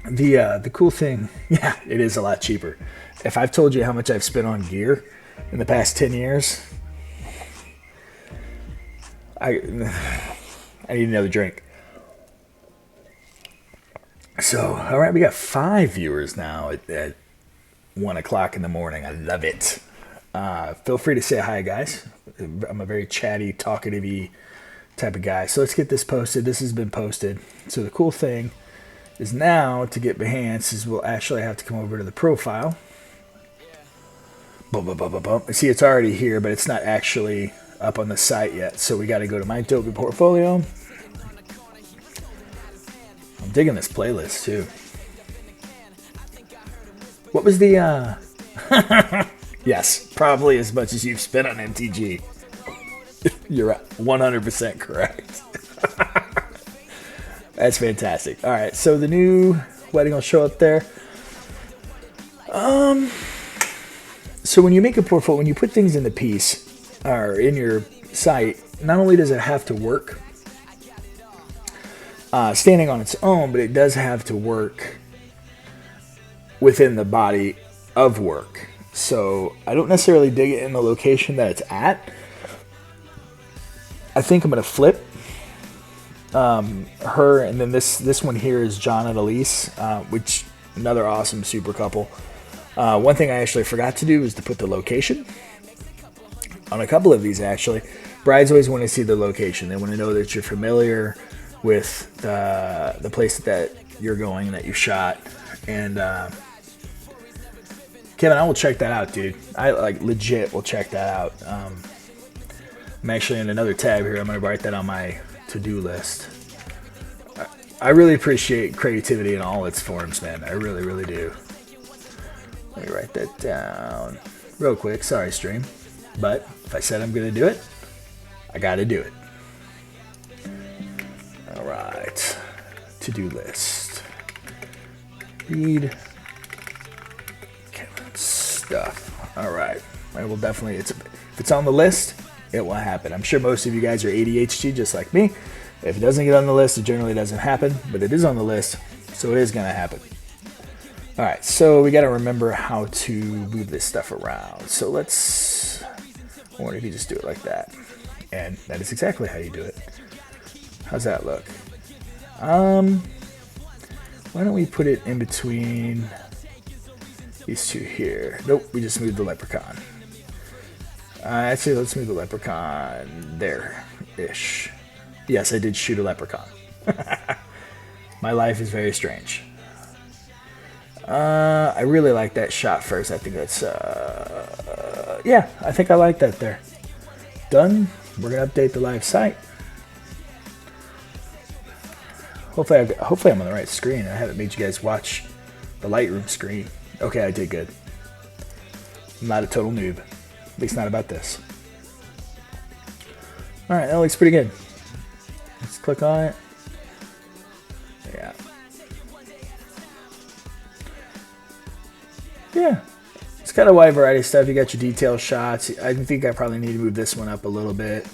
The cool thing, yeah, it is a lot cheaper. If I've told you how much I've spent on gear in the past 10 years, I need another drink. So, all right, we got 5 viewers now at 1 o'clock in the morning. I love it. Feel free to say hi, guys. I'm a very chatty, talkative-y type of guy. So let's get this posted. This has been posted. So the cool thing is now to get Behance is we'll actually have to come over to the profile. Boom, boom, boom, boom, boom. See, it's already here, but it's not actually up on the site yet. So we got to go to my Adobe portfolio. I'm digging this playlist too. What was the yes, probably as much as you've spent on MTG. You're 100% correct. That's fantastic. All right, so the new wedding will show up there. So when you make a portfolio, when you put things in the piece or in your site, not only does it have to work standing on its own, but it does have to work within the body of work. So I don't necessarily dig it in the location that it's at. I think I'm going to flip her, and then this one here is John and Elise, which another awesome super couple. One thing I actually forgot to do is to put the location on a couple of these. Actually, brides always want to see the location. They want to know that you're familiar with the place that you're going, that you shot, and Kevin, I will check that out, dude. I like legit will check that out. I'm actually in another tab here. I'm gonna write that on my to-do list. I really appreciate creativity in all its forms, man. I really, really do. Let me write that down real quick. Sorry, stream. But if I said I'm going to do it, I got to do it. All right. To-do list. Read Kevin's stuff. All right. I will definitely, if it's on the list, it will happen. I'm sure most of you guys are ADHD just like me. If it doesn't get on the list, it generally doesn't happen, but it is on the list, so it is going to happen. All right, so we got to remember how to move this stuff around. So let's, I wonder if you just do it like that. And that is exactly how you do it. How's that look? Why don't we put it in between these two here? Nope, we just moved the leprechaun. Actually, let's move the leprechaun there-ish. Yes, I did shoot a leprechaun. My life is very strange. I really like that shot first. I think that's, yeah, I think I like that there. Done. We're going to update the live site. Hopefully I'm on the right screen. I haven't made you guys watch the Lightroom screen. Okay, I did good. I'm not a total noob. At least not about this. All right, that looks pretty good. Let's click on it. Yeah. Yeah. It's got a wide variety of stuff. You got your detail shots. I think I probably need to move this one up a little bit.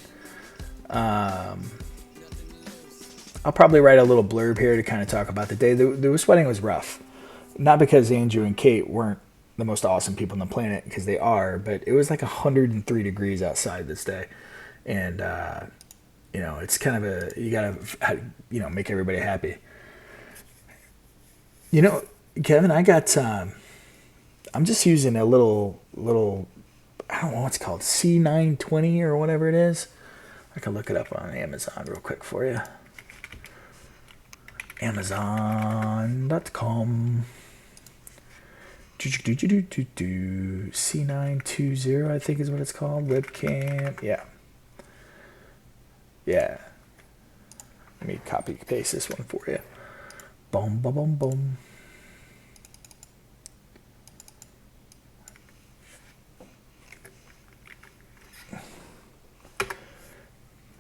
I'll probably write a little blurb here to kind of talk about the day. The wedding was rough. Not because Andrew and Kate weren't the most awesome people on the planet, because they are, but it was like 103 degrees outside this day. And, you know, it's kind of you gotta, you know, make everybody happy. You know, Kevin, I got, I'm just using a little, I don't know what it's called, C920 or whatever it is. I can look it up on Amazon real quick for you. Amazon.com. C920, I think is what it's called. Webcam. Yeah. Yeah. Let me copy paste this one for you. Boom, boom, boom, boom.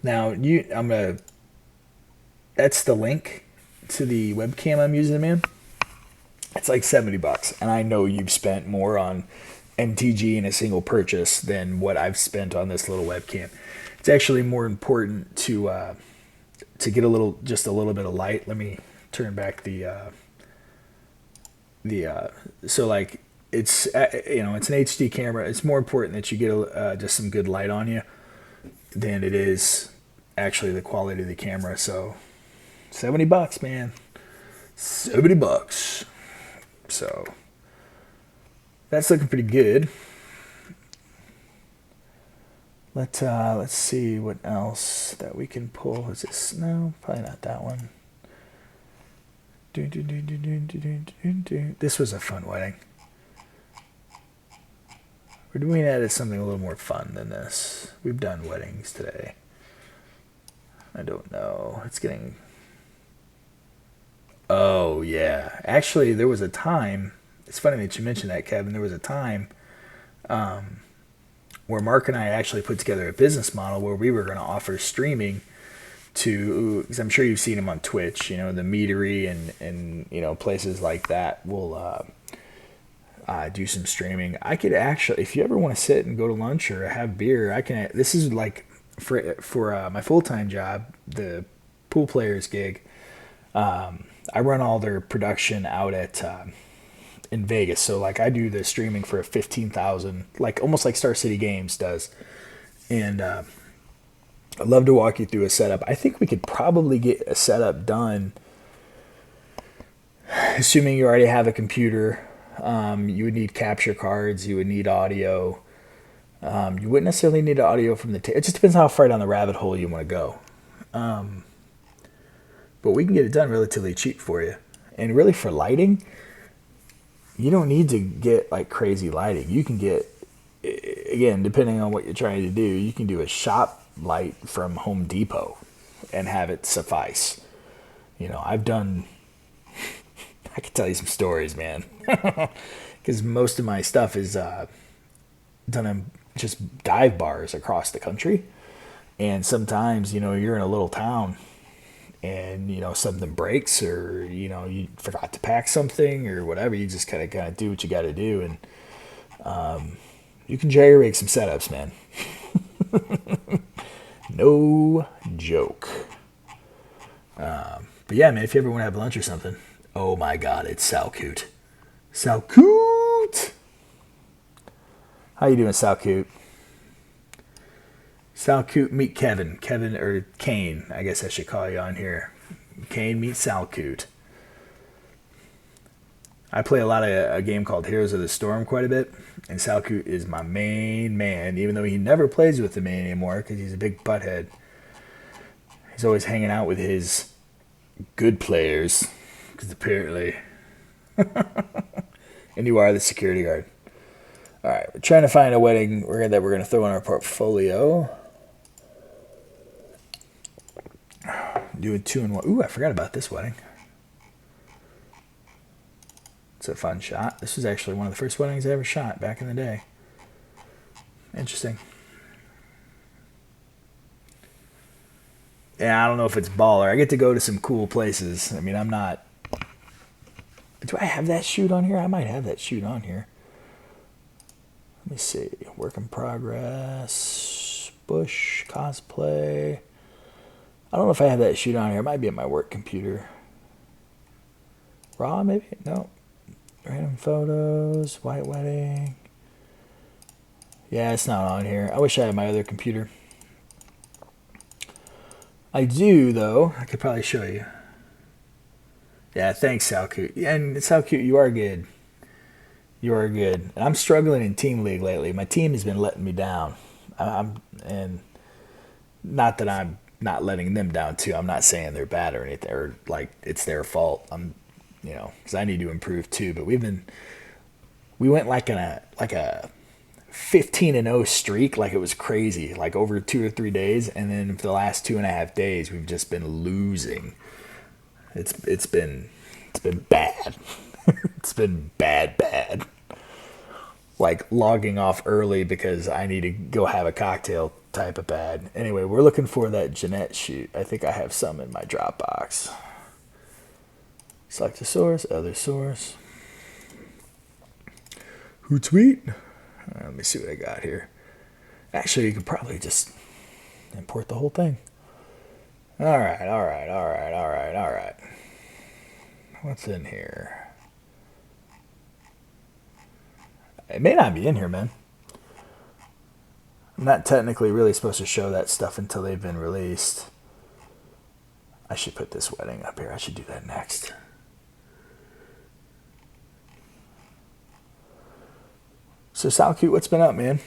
Now that's the link to the webcam I'm using, man. It's like $70, and I know you've spent more on MTG in a single purchase than what I've spent on this little webcam. It's actually more important to get just a little bit of light. Let me turn back so like it's you know, it's an HD camera. It's more important that you get just some good light on you than it is actually the quality of the camera. So $70, man. $70. So that's looking pretty good. Let's see what else that we can pull. Is this, no, probably not that one. This was a fun wedding. We're doing that as something a little more fun than this. We've done weddings today. I don't know. It's getting... Oh, yeah. Actually, there was a time... It's funny that you mentioned that, Kevin. There was a time where Mark and I actually put together a business model where we were going to offer streaming to... Because I'm sure you've seen them on Twitch. You know, the Meadery and you know, places like that will do some streaming. I could actually... If you ever want to sit and go to lunch or have beer, I can... This is like... For my full-time job, the pool players gig... I run all their production out at in Vegas. So like I do the streaming for 15,000, like almost like Star City Games does. And I'd love to walk you through a setup. I think we could probably get a setup done, assuming you already have a computer. You would need capture cards. You would need audio. You wouldn't necessarily need audio from the it just depends how far down the rabbit hole you want to go. But we can get it done relatively cheap for you. And really for lighting, you don't need to get like crazy lighting. You can get, again, depending on what you're trying to do, you can do a shop light from Home Depot and have it suffice. You know, I've done, I could tell you some stories, man. Because most of my stuff is done in just dive bars across the country. And sometimes, you know, you're in a little town and, you know, something breaks or, you know, you forgot to pack something or whatever. You just kind of do what you got to do. And you can jerry rig some setups, man. No joke. But yeah, man, if you ever want to have lunch or something, oh my God, it's Sal Coot. Sal Coot! How you doing, Sal Coot? Sal Coot, meet Kevin. Kevin, or Kane, I guess I should call you on here. Kane, meet Sal Coot. I play a lot of a game called Heroes of the Storm quite a bit, and Sal Coot is my main man, even though he never plays with me anymore because he's a big butthead. He's always hanging out with his good players, because apparently... And you are the security guard. All right, we're trying to find a wedding that we're going to throw in our portfolio. Doing 2 in 1. Ooh, I forgot about this wedding. It's a fun shot. This was actually one of the first weddings I ever shot back in the day. Interesting. Yeah, I don't know if it's baller. I get to go to some cool places. I mean, I'm not... Do I have that shoot on here? I might have that shoot on here. Let me see. Work in progress. Bush. Cosplay. I don't know if I have that shoot on here. It might be at my work computer. Raw, maybe? No. Random photos. White wedding. Yeah, it's not on here. I wish I had my other computer. I do, though. I could probably show you. Yeah, thanks, Sal Coot. Yeah, and Sal Coot, you are good. You are good. And I'm struggling in Team League lately. My team has been letting me down. And not that I'm not letting them down too. I'm not saying they're bad or anything, or like it's their fault. You know, because I need to improve too. But we went like a 15-0 streak, like it was crazy, like over 2 or 3 days, and then for the last 2.5 days, we've just been losing. It's been bad. It's been bad. Like logging off early because I need to go have a cocktail type of bad. Anyway, we're looking for that Jeanette shoot. I think I have some in my Dropbox. Select a source, other source. Hootsuite. Let me see what I got here. Actually, you could probably just import the whole thing. All right. What's in here? It may not be in here, man. I'm not technically really supposed to show that stuff until they've been released. I should put this wedding up here. I should do that next. So, Sal Cute, what's been up, man?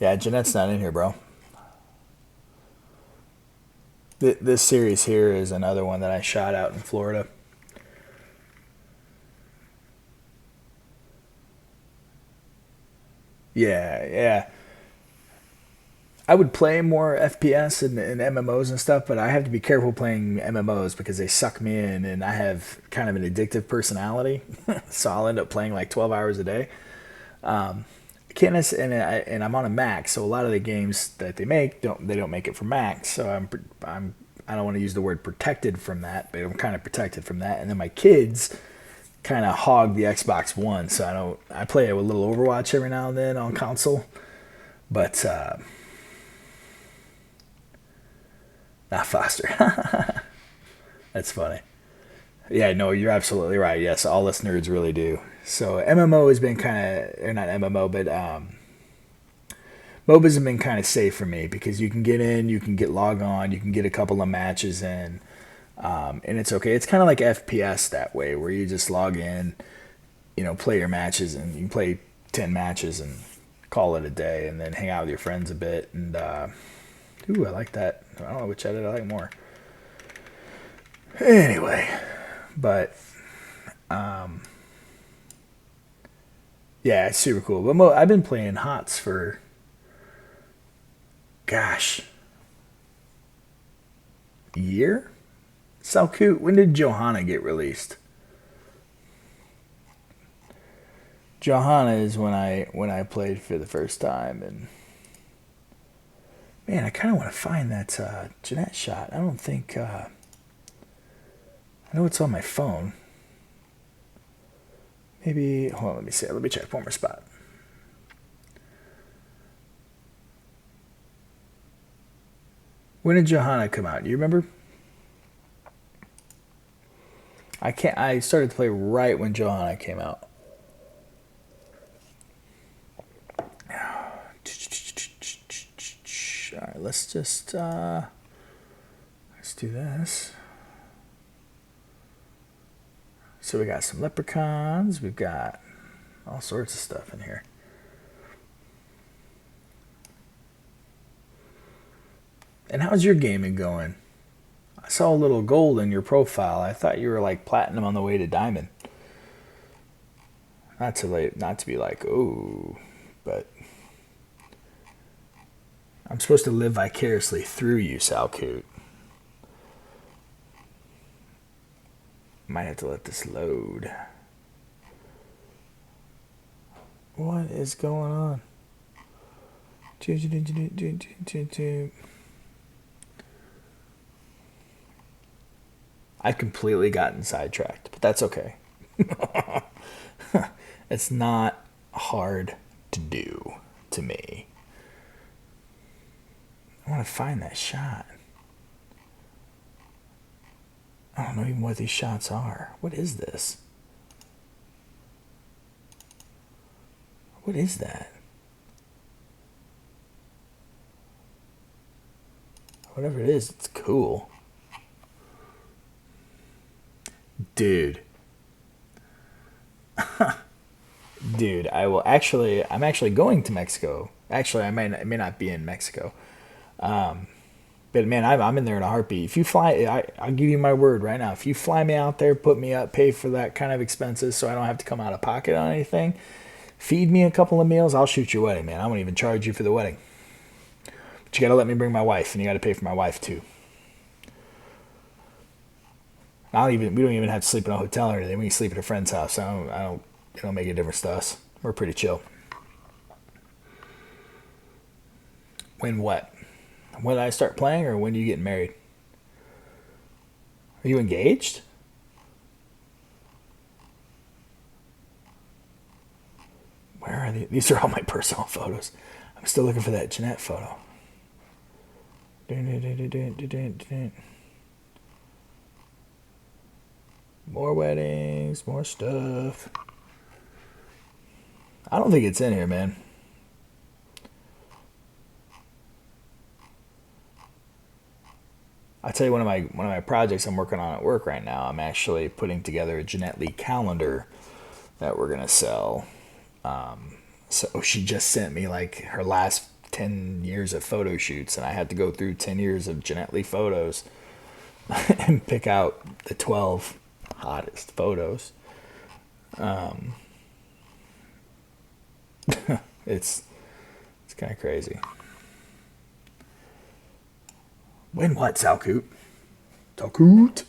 Yeah, Jeanette's not in here, bro. This series here is another one that I shot out in Florida. Yeah. I would play more FPS and MMOs and stuff, but I have to be careful playing MMOs because they suck me in, and I have kind of an addictive personality, so I'll end up playing like 12 hours a day. And I'm on a Mac, so a lot of the games that they make don't make it for Mac, so I don't want to use the word protected from that, but I'm kind of protected from that. And then my kids kind of hog the Xbox One, so I play a little Overwatch every now and then on console, but not Foster. That's funny. Yeah, no, you're absolutely right. Yes, all us nerds really do. So MMO has been kind of, or not MMO, but MOBAs have been kind of safe for me because you can get in, you can get log on, you can get a couple of matches in, and it's okay. It's kind of like FPS that way, where you just log in, play your matches, and you can play 10 matches and call it a day, and then hang out with your friends a bit. And I like that. I don't know which edit I like more. Anyway, but yeah, it's super cool. But I've been playing HOTS for, gosh, a year? Salcoot, when did Johanna get released? Johanna is when I played for the first time, and man, I kind of want to find that Jeanette shot. I don't think I know it's on my phone. Maybe hold on, let me see. Let me check one more spot. When did Johanna come out? Do you remember? I started to play right when Johanna came out. All right, let's just let's do this. So we got some leprechauns. We've got all sorts of stuff in here. And how's your gaming going? I saw a little gold in your profile. I thought you were like platinum on the way to diamond. Not to be like, oh, but I'm supposed to live vicariously through you, Salcoot. Might have to let this load. What is going on? I've completely gotten sidetracked, but that's okay. It's not hard to do to me. I want to find that shot. I don't know even what these shots are. What is this? What is that? Whatever it is, it's cool. Dude. Dude, I'm actually going to Mexico. Actually, I may not be in Mexico. But man, I'm in there in a heartbeat. If you fly, I'll give you my word right now. If you fly me out there, put me up, pay for that kind of expenses so I don't have to come out of pocket on anything, feed me a couple of meals, I'll shoot your wedding, man. I won't even charge you for the wedding. But you got to let me bring my wife, and you got to pay for my wife too. We don't even have to sleep in a hotel or anything. We can sleep at a friend's house. It don't make a difference to us. We're pretty chill. When what? When I start playing, or when you get married? Are you engaged? Where are these? These are all my personal photos. I'm still looking for that Jeanette photo. More weddings, more stuff. I don't think it's in here, man. I tell you, one of my projects I'm working on at work right now, I'm actually putting together a Jeanette Lee calendar that we're gonna sell. So she just sent me like her last 10 years of photo shoots, and I had to go through 10 years of Jeanette Lee photos and pick out the 12 hottest photos. It's kind of crazy. When what, Salcoot? Salcoot?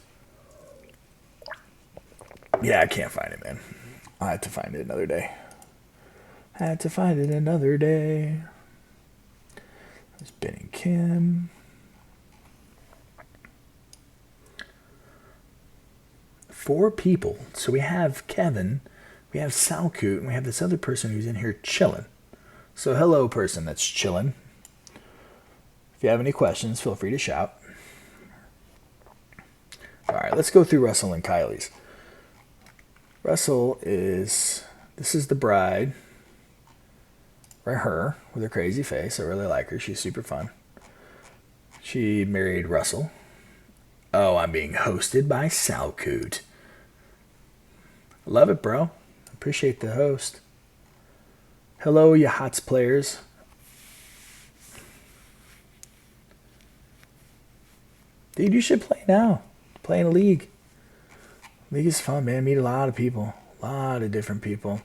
Yeah, I can't find it, man. I had to find it another day. There's Ben and Kim. 4 people. So we have Kevin, we have Salcoot, and we have this other person who's in here chilling. So hello, person that's chilling. If you have any questions, feel free to shout. All right, let's go through Russell and Kylie's. This is the bride. Right, her, with her crazy face. I really like her. She's super fun. She married Russell. Oh, I'm being hosted by Salcoot. Love it, bro. Appreciate the host. Hello, you HOTS players. Dude, you should play now. Play in a league. League is fun, man. Meet a lot of people. A lot of different people.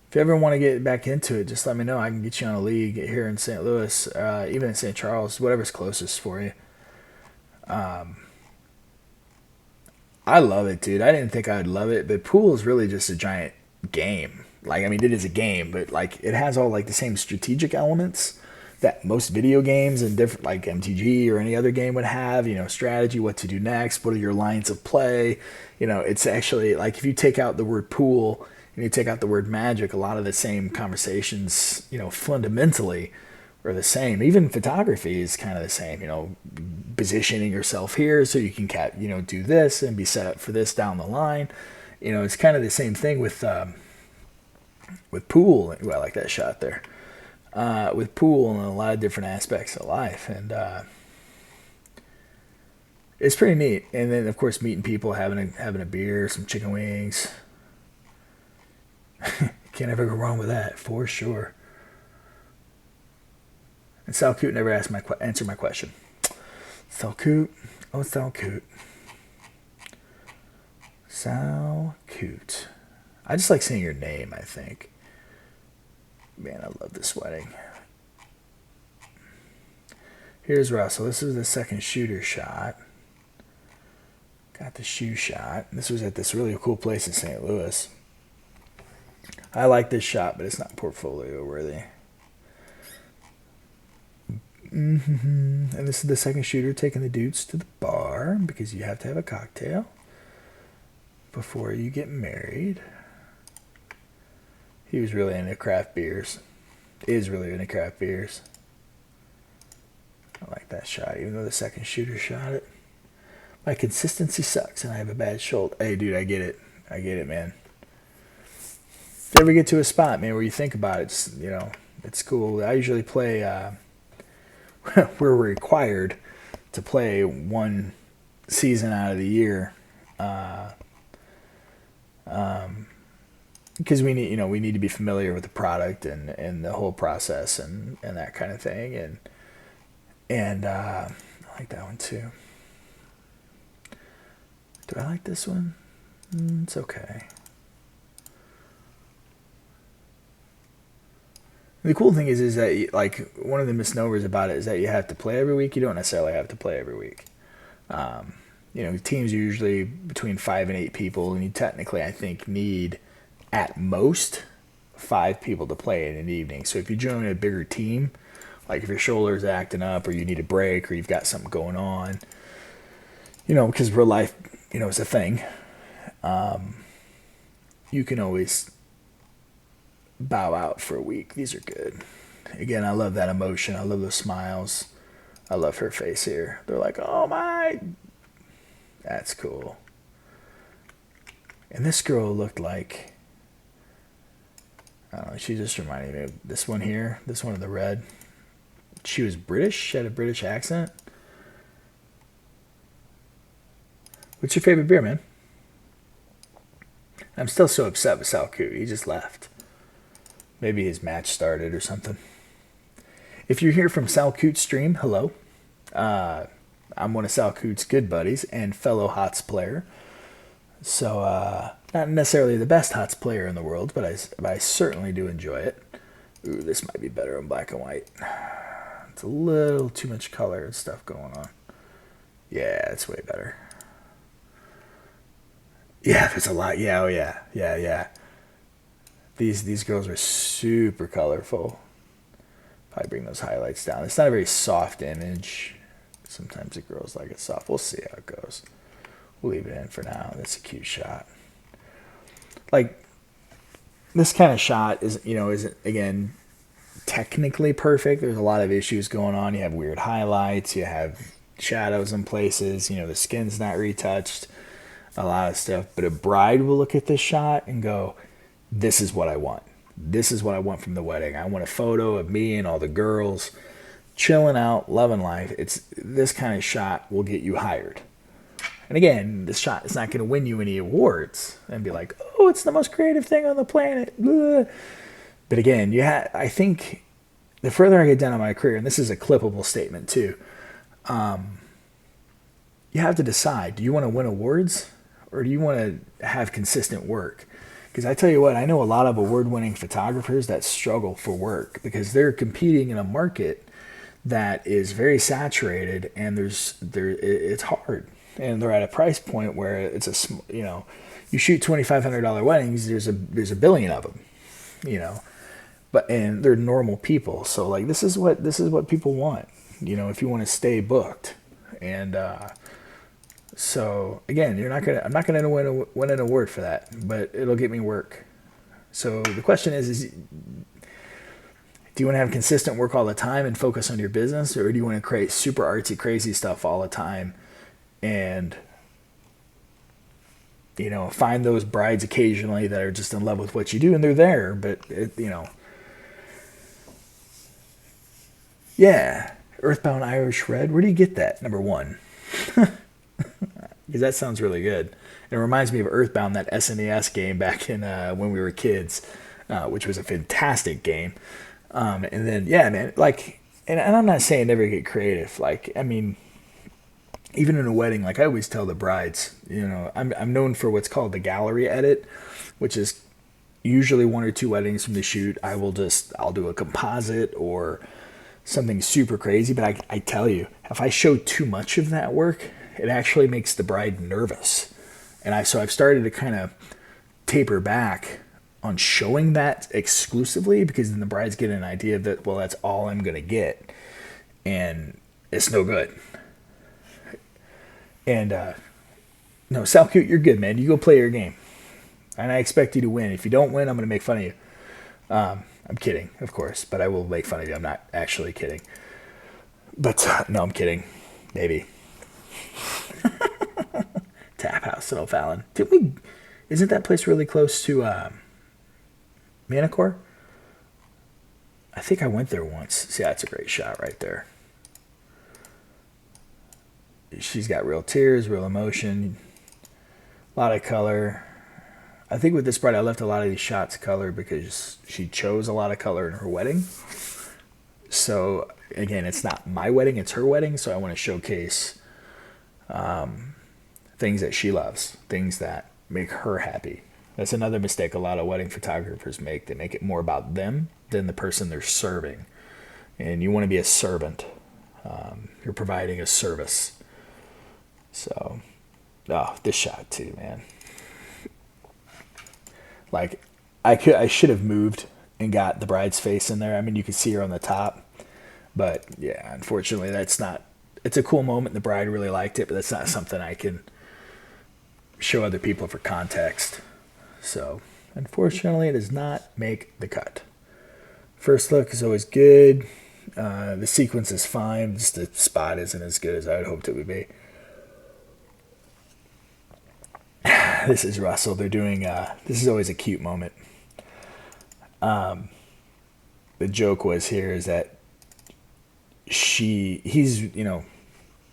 If you ever want to get back into it, just let me know. I can get you on a league here in St. Louis, even in St. Charles, whatever's closest for you. I love it, dude. I didn't think I'd love it, but pool is really just a giant game. Like, I mean, it is a game, but like it has all like the same strategic elements that most video games and different like MTG or any other game would have. You know, strategy, what to do next, what are your lines of play. You know, it's actually like if you take out the word pool and you take out the word magic, a lot of the same conversations, you know, fundamentally are the same. Even photography is kind of the same. You know, positioning yourself here so you can do this and be set up for this down the line. You know, it's kind of the same thing with pool. Ooh, I like that shot there. With pool and a lot of different aspects of life, and it's pretty neat. And then, of course, meeting people, having a beer, some chicken wings. Can't ever go wrong with that, for sure. And Sal Coot never answered my question. Sal Coot, oh Sal Coot, Sal Coot. I just like saying your name. I think. Man, I love this wedding. Here's Russell. This is the second shooter shot. Got the shoe shot. This was at this really cool place in St. Louis. I like this shot, but it's not portfolio worthy. And this is the second shooter taking the dudes to the bar because you have to have a cocktail before you get married. He was really into craft beers. Is really into craft beers. I like that shot, even though the second shooter shot it. My consistency sucks, and I have a bad shoulder. Hey, dude, I get it. I get it, man. If you ever get to a spot, man, where you think about it, it's cool. I usually play. We're required to play one season out of the year. Because we need to be familiar with the product and the whole process and that kind of thing, and I like that one too. Do I like this one? It's okay. The cool thing is that like one of the misnomers about it is that you have to play every week. You don't necessarily have to play every week. Teams are usually between 5 and 8 people, and you technically, I think, need at most 5 people to play in an evening. So if you join a bigger team, like if your shoulder's acting up or you need a break or you've got something going on, because real life, is a thing, you can always bow out for a week. These are good. Again, I love that emotion. I love those smiles. I love her face here. They're like, oh my, that's cool. And this girl looked like, I don't know, she just reminded me of this one here, this one in the red. She was British, she had a British accent. What's your favorite beer, man? I'm still so upset with Sal Coot. He just left. Maybe his match started or something. If you're here from Sal Coot's stream, hello. I'm one of Sal Coot's good buddies and fellow HOTS player. So, not necessarily the best HOTS player in the world, but I certainly do enjoy it. Ooh, this might be better in black and white. It's a little too much color and stuff going on. Yeah, it's way better. Yeah, there's a lot. Yeah, oh yeah. Yeah. These girls are super colorful. Probably bring those highlights down. It's not a very soft image. Sometimes the girls like it soft. We'll see how it goes. We'll leave it in for now. That's a cute shot. Like, this kind of shot isn't, again, technically perfect. There's a lot of issues going on. You have weird highlights. You have shadows in places. The skin's not retouched. A lot of stuff. But a bride will look at this shot and go, this is what I want. This is what I want from the wedding. I want a photo of me and all the girls chilling out, loving life. This kind of shot will get you hired. And again, this shot is not going to win you any awards and be like, oh, it's the most creative thing on the planet. Blah. But again, I think the further I get down in my career, and this is a clippable statement too, you have to decide, do you want to win awards or do you want to have consistent work? Because I tell you what, I know a lot of award-winning photographers that struggle for work because they're competing in a market that is very saturated, and it's hard, and they're at a price point where it's you shoot $2,500 weddings, there's a billion of them, but and they're normal people, so like this is what people want, if you want to stay booked, and so again, I'm not gonna win an award for that, but it'll get me work. So the question is do you want to have consistent work all the time and focus on your business, or do you want to create super artsy, crazy stuff all the time and find those brides occasionally that are just in love with what you do and they're there, but yeah, Earthbound Irish Red. Where do you get that? Number one. Because that sounds really good. It reminds me of Earthbound, that SNES game back in when we were kids, which was a fantastic game. And then, yeah, man, like, and I'm not saying never get creative. Like, I mean, even in a wedding, like I always tell the brides, I'm known for what's called the gallery edit, which is usually one or two weddings from the shoot. I'll do a composite or something super crazy. But I tell you, if I show too much of that work, it actually makes the bride nervous. And so I've started to kind of taper back on showing that exclusively, because then the brides get an idea that, well, that's all I'm going to get. And it's no good. And, no, Sal Cute, you're good, man. You go play your game. And I expect you to win. If you don't win, I'm going to make fun of you. I'm kidding, of course, but I will make fun of you. I'm not actually kidding. But, no, I'm kidding. Maybe. Tap House in O'Fallon. Isn't that place really close to Manicor? I think I went there once. See, that's a great shot right there. She's got real tears, real emotion, a lot of color. I think with this bride, I left a lot of these shots color because she chose a lot of color in her wedding. So, again, it's not my wedding, it's her wedding, so I want to showcase things that she loves, things that make her happy. That's another mistake a lot of wedding photographers make. They make it more about them than the person they're serving. And you want to be a servant. You're providing a service. So, this shot too, man. Like, I should have moved and got the bride's face in there. I mean, you can see her on the top. But, yeah, unfortunately, it's a cool moment. The bride really liked it, but that's not something I can show other people for context. So, unfortunately, it does not make the cut. First look is always good. The sequence is fine. Just the spot isn't as good as I had hoped it would be. This is Russell. They're doing, this is always a cute moment. The joke was here is that he's,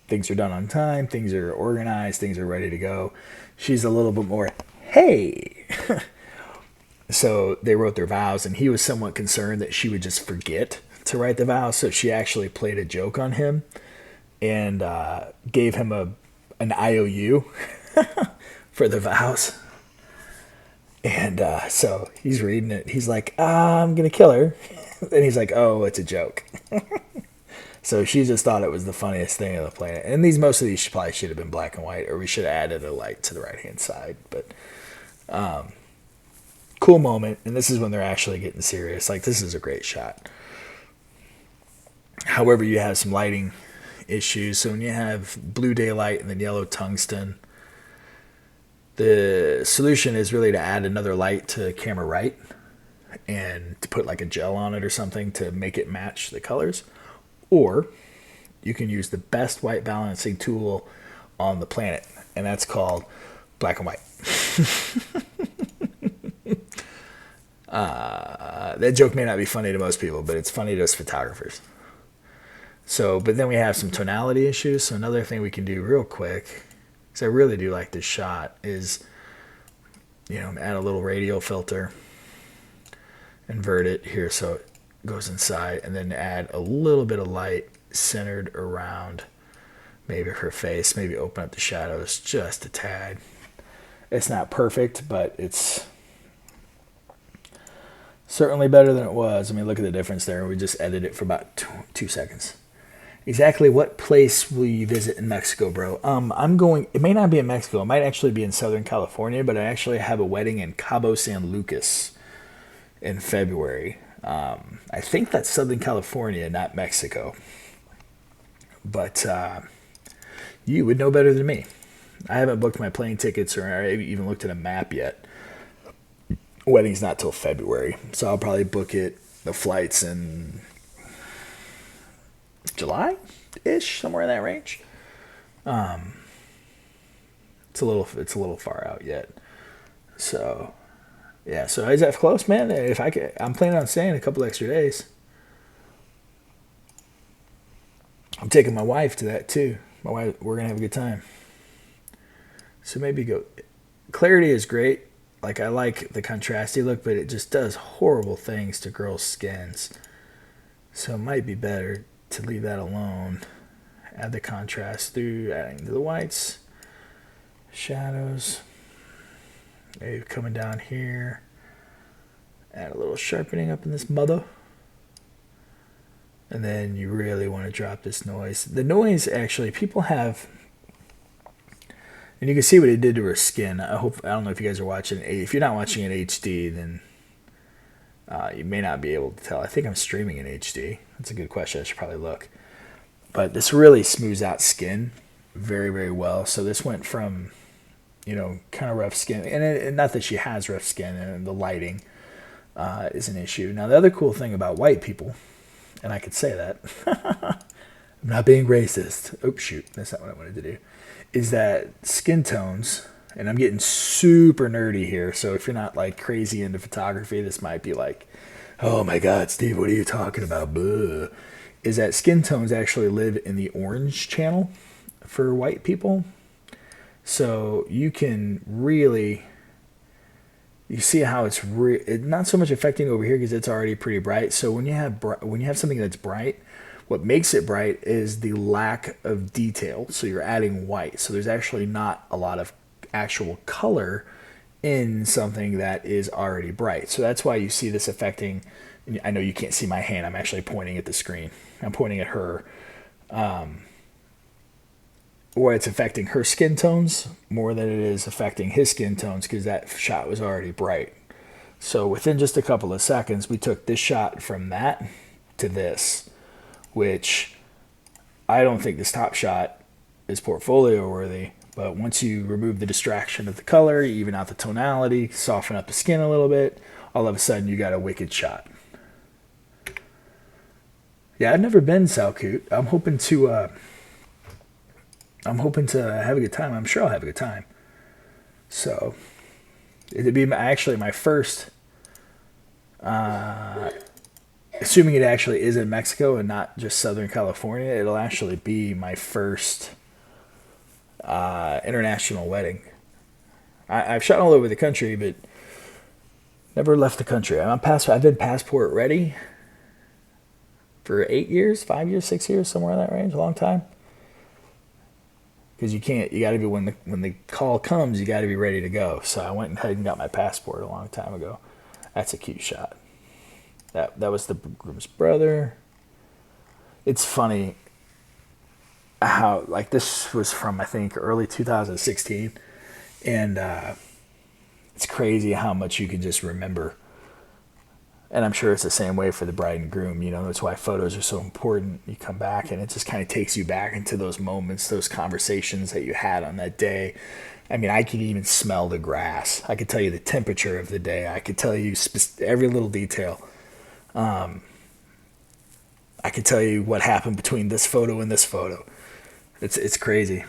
things are done on time, things are organized, things are ready to go. She's a little bit more, hey. So they wrote their vows, and he was somewhat concerned that she would just forget to write the vows. So she actually played a joke on him and gave him an IOU for the vows. And so he's reading it. He's like, I'm going to kill her. And he's like, oh, it's a joke. So she just thought it was the funniest thing on the planet. And most of these probably should have been black and white, or we should have added a light to the right-hand side. But cool moment. And this is when they're actually getting serious. Like, this is a great shot. However, you have some lighting issues. So when you have blue daylight and then yellow tungsten, the solution is really to add another light to camera right and to put like a gel on it or something to make it match the colors. Or you can use the best white balancing tool on the planet, and that's called black and white. That joke may not be funny to most people, but it's funny to us photographers. So, but then we have some tonality issues. So another thing we can do real quick, because I really do like this shot, is, add a little radial filter, invert it here so it goes inside, and then add a little bit of light centered around maybe her face, maybe open up the shadows just a tad. It's not perfect, but it's certainly better than it was. I mean, look at the difference there. We just edited it for about 2 seconds. Exactly what place will you visit in Mexico, bro? I'm going, it may not be in Mexico. It might actually be in Southern California, but I actually have a wedding in Cabo San Lucas in February. I think that's Southern California, not Mexico. But you would know better than me. I haven't booked my plane tickets or I haven't even looked at a map yet. Wedding's not till February, so I'll probably book the flights in July-ish, somewhere in that range. It's a little far out yet. So yeah, so is that close, man? If I could, I'm planning on staying a couple extra days. I'm taking my wife to that too. My wife, we're gonna have a good time. So maybe go. Clarity is great. Like I like the contrasty look, but it just does horrible things to girls' skins. So it might be better to leave that alone. Add the contrast through adding to the whites, shadows. Maybe coming down here. Add a little sharpening up in this mother. And then you really want to drop this noise. The noise actually, people have, and you can see what it did to her skin. I don't know if you guys are watching. If you're not watching in HD, then you may not be able to tell. I think I'm streaming in HD. That's a good question. I should probably look. But this really smooths out skin very, very well. So this went from, kind of rough skin. And not that she has rough skin, and the lighting is an issue. Now, the other cool thing about white people, and I could say that, I'm not being racist. Oh, shoot. That's not what I wanted to do. Is that skin tones, and I'm getting super nerdy here, so if you're not like crazy into photography, this might be like, oh my God, Steve, what are you talking about? Blah. Is that skin tones actually live in the orange channel for white people. So you can really, you see how it's not so much affecting over here because it's already pretty bright. So when you have something that's bright, what makes it bright is the lack of detail. So you're adding white. So there's actually not a lot of actual color in something that is already bright. So that's why you see this affecting, I know you can't see my hand. I'm actually pointing at the screen. I'm pointing at her. Where it's affecting her skin tones more than it is affecting his skin tones because that shot was already bright. So within just a couple of seconds, we took this shot from that to this, which I don't think this top shot is portfolio worthy, but once you remove the distraction of the color, you even out the tonality, soften up the skin a little bit, all of a sudden you got a wicked shot. Yeah, I've never been Salcoot. I'm hoping to have a good time. I'm sure I'll have a good time. So it'd be actually my first, assuming it actually is in Mexico and not just Southern California, it'll actually be my first international wedding. I've shot all over the country, but never left the country. I've been passport ready for 8 years, 5 years, 6 years, somewhere in that range, a long time. Because you got to be, when the call comes, you got to be ready to go. So I went ahead and got my passport a long time ago. That's a cute shot. That was the groom's brother. It's funny how, like, this was from, I think, early 2016. And it's crazy how much you can just remember. And I'm sure it's the same way for the bride and groom. That's why photos are so important. You come back and it just kind of takes you back into those moments, those conversations that you had on that day. I mean, I could even smell the grass. I could tell you the temperature of the day. I could tell you every little detail. I could tell you what happened between this photo and this photo. It's crazy.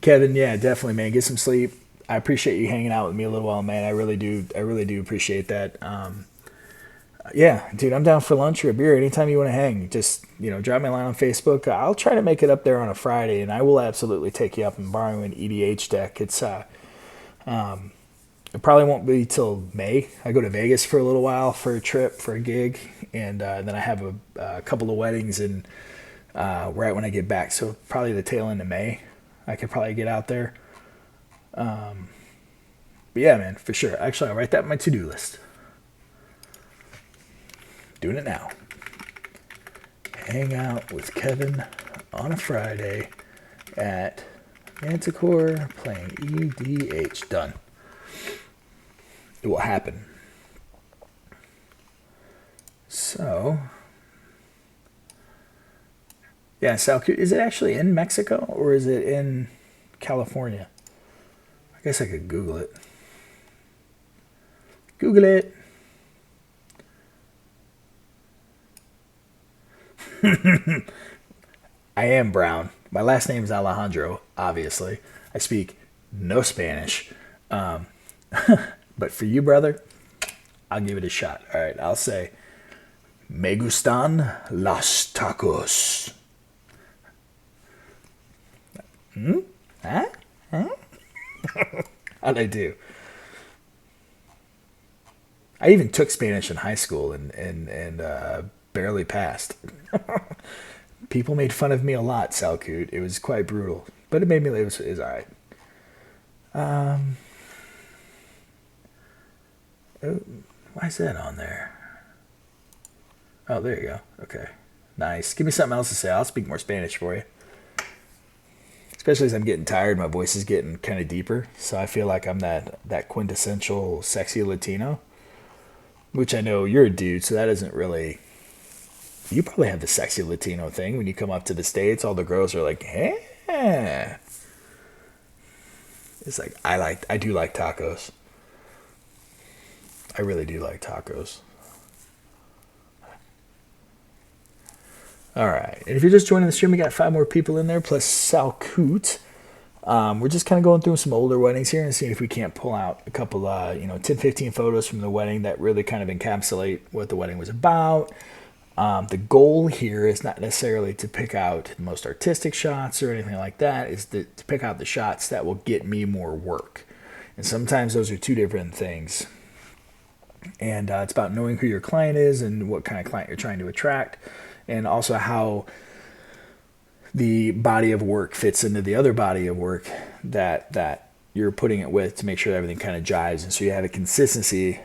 Kevin, yeah, definitely, man. Get some sleep. I appreciate you hanging out with me a little while, man. I really do appreciate that. Yeah, dude, I'm down for lunch or a beer anytime you want to hang. Just, drop me a line on Facebook. I'll try to make it up there on a Friday, and I will absolutely take you up and borrow an EDH deck. It's it probably won't be till May. I go to Vegas for a little while for a trip, for a gig, and then I have a couple of weddings in right when I get back. So probably the tail end of May, I could probably get out there. But yeah, man, for sure. Actually, I'll write that on my to-do list. Doing it now. Hang out with Kevin on a Friday at Manticore playing EDH. Done. It will happen. So, yeah, Salcute, is it actually in Mexico or is it in California? I guess I could Google it. Google it. I am brown. My last name is Alejandro, obviously. I speak no Spanish. But for you, brother, I'll give it a shot. All right, I'll say, me gustan los tacos. Huh? How'd I do? I even took Spanish in high school and barely passed. People made fun of me a lot, Salcute. It was quite brutal, but it made me. It was all right. Why is that on there? Oh, there you go. Okay, nice. Give me something else to say. I'll speak more Spanish for you. Especially as I'm getting tired, my voice is getting kind of deeper, so I feel like I'm that quintessential sexy Latino. Which I know you're a dude, so that isn't really. You probably have the sexy Latino thing when you come up to the States. All the girls are like, "Hey." It's like I do like tacos. I really do like tacos. All right, and if you're just joining the stream, we got 5 more people in there plus Salcute. We're just kind of going through some older weddings here and seeing if we can't pull out a couple, 10, 15 photos from the wedding that really kind of encapsulate what the wedding was about. The goal here is not necessarily to pick out the most artistic shots or anything like that. Is to pick out the shots that will get me more work. And sometimes those are two different things. And it's about knowing who your client is and what kind of client you're trying to attract. And also how the body of work fits into the other body of work that you're putting it with to make sure that everything kind of jives. And so you have a consistency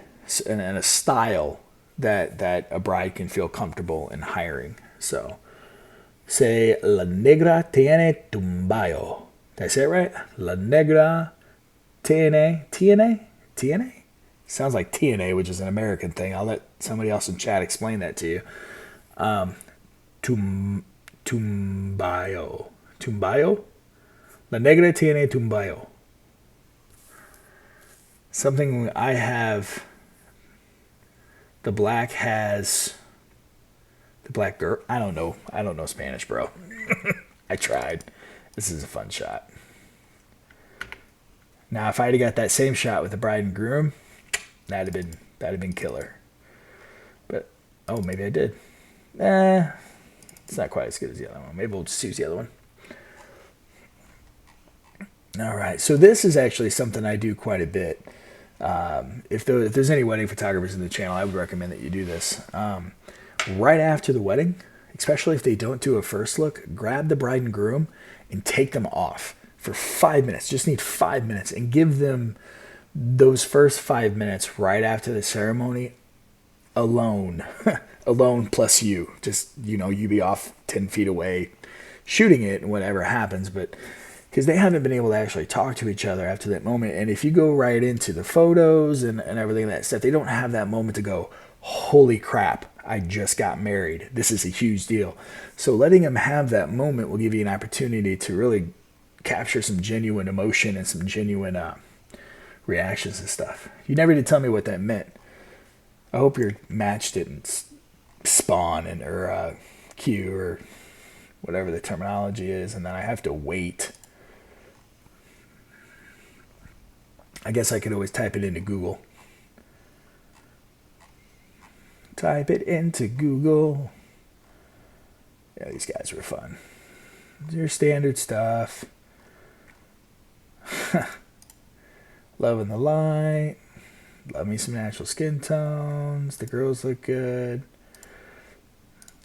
and a style that a bride can feel comfortable in hiring. So, say, La Negra tiene tumbayo. Did I say it right? La Negra tiene, TNA? Sounds like TNA, which is an American thing. I'll let somebody else in chat explain that to you. Tumbayo. La Negra tiene tumbayo. Something I have. The black has. The black girl. I don't know Spanish, bro. I tried. This is a fun shot. Now, if I'd have got that same shot with the bride and groom, that'd have been killer. But maybe I did. It's not quite as good as the other one. Maybe we'll just use the other one. All right. So this is actually something I do quite a bit. If there's any wedding photographers in the channel, I would recommend that you do this. Right after the wedding, especially if they don't do a first look, grab the bride and groom and take them off for 5 minutes. Just need 5 minutes and give them those first 5 minutes right after the ceremony alone. Alone plus you. Just, you be off 10 feet away shooting it and whatever happens. But because they haven't been able to actually talk to each other after that moment. And if you go right into the photos and everything that stuff, they don't have that moment to go, holy crap, I just got married. This is a huge deal. So letting them have that moment will give you an opportunity to really capture some genuine emotion and some genuine reactions and stuff. You never did tell me what that meant. I hope your match didn't spawn or queue or whatever the terminology is, and then I have to wait. I guess I could always type it into Google. Type it into Google. Yeah, these guys were fun. Your standard stuff. Loving the light. Love me some natural skin tones. The girls look good.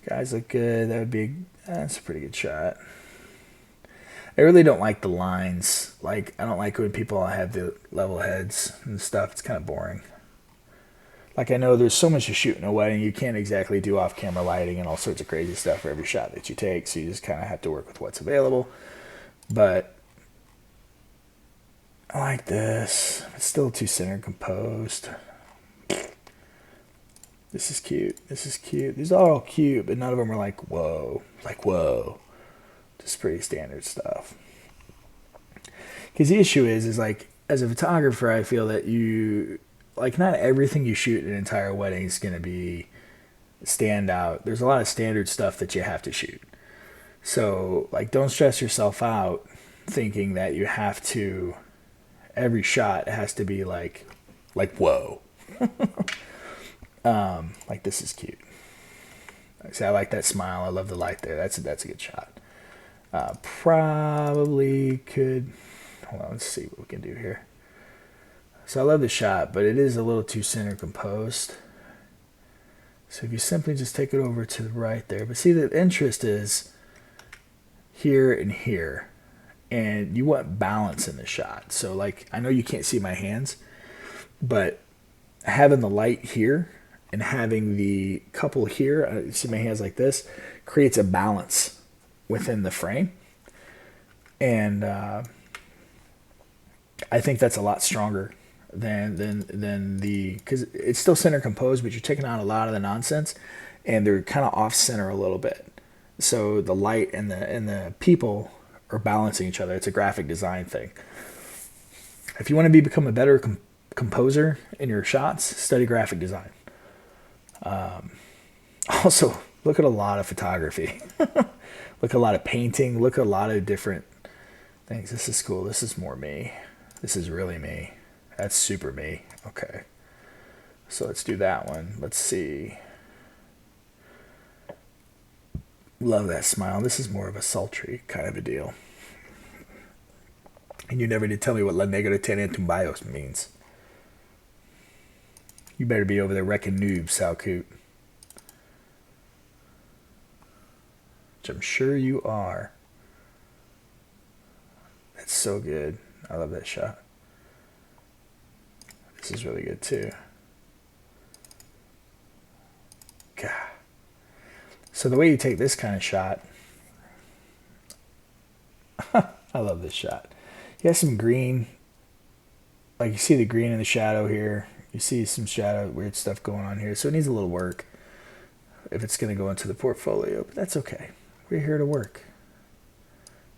Guys look good. That's a pretty good shot. I really don't like the lines. Like, I don't like when people have the level heads and stuff. It's kind of boring. Like, I know there's so much to shoot in a wedding, you can't exactly do off-camera lighting and all sorts of crazy stuff for every shot that you take, so you just kind of have to work with what's available. But I like this. It's still too center composed. This is cute. This is cute. These are all cute, but none of them are like, whoa. Like, whoa. Just pretty standard stuff. Because the issue is like, as a photographer, I feel that like, not everything you shoot in an entire wedding is going to be stand out. There's a lot of standard stuff that you have to shoot. So, like, don't stress yourself out thinking that you have to, every shot has to be like whoa. Like, this is cute. See, I like that smile. I love the light there. That's a good shot. Probably could, hold on, let's see what we can do here. So I love the shot, but it is a little too center composed. So if you simply just take it over to the right there, but see, the interest is here and here, and you want balance in the shot. So, like, I know you can't see my hands, but having the light here and having the couple here, you see my hands like this, creates a balance within the frame. And I think that's a lot stronger than the, because it's still center composed, but you're taking out a lot of the nonsense, and they're kind of off center a little bit. So the light and the people are balancing each other. It's a graphic design thing. If you want to become a better composer in your shots, study graphic design. Also, look at a lot of photography. Look at a lot of painting. Look at a lot of different things. This is cool. This is more me. This is really me. That's super me. Okay. So let's do that one. Let's see. Love that smile. This is more of a sultry kind of a deal. And you never did tell me what La Negra Tiene Tumbayos means. You better be over there wrecking noobs, Sal Coot. Which I'm sure you are. That's so good. I love that shot. This is really good too. God. So the way you take this kind of shot, I love this shot. You have some green, like you see the green in the shadow here. You see some shadow, weird stuff going on here. So it needs a little work if it's going to go into the portfolio, but that's okay. We're here to work.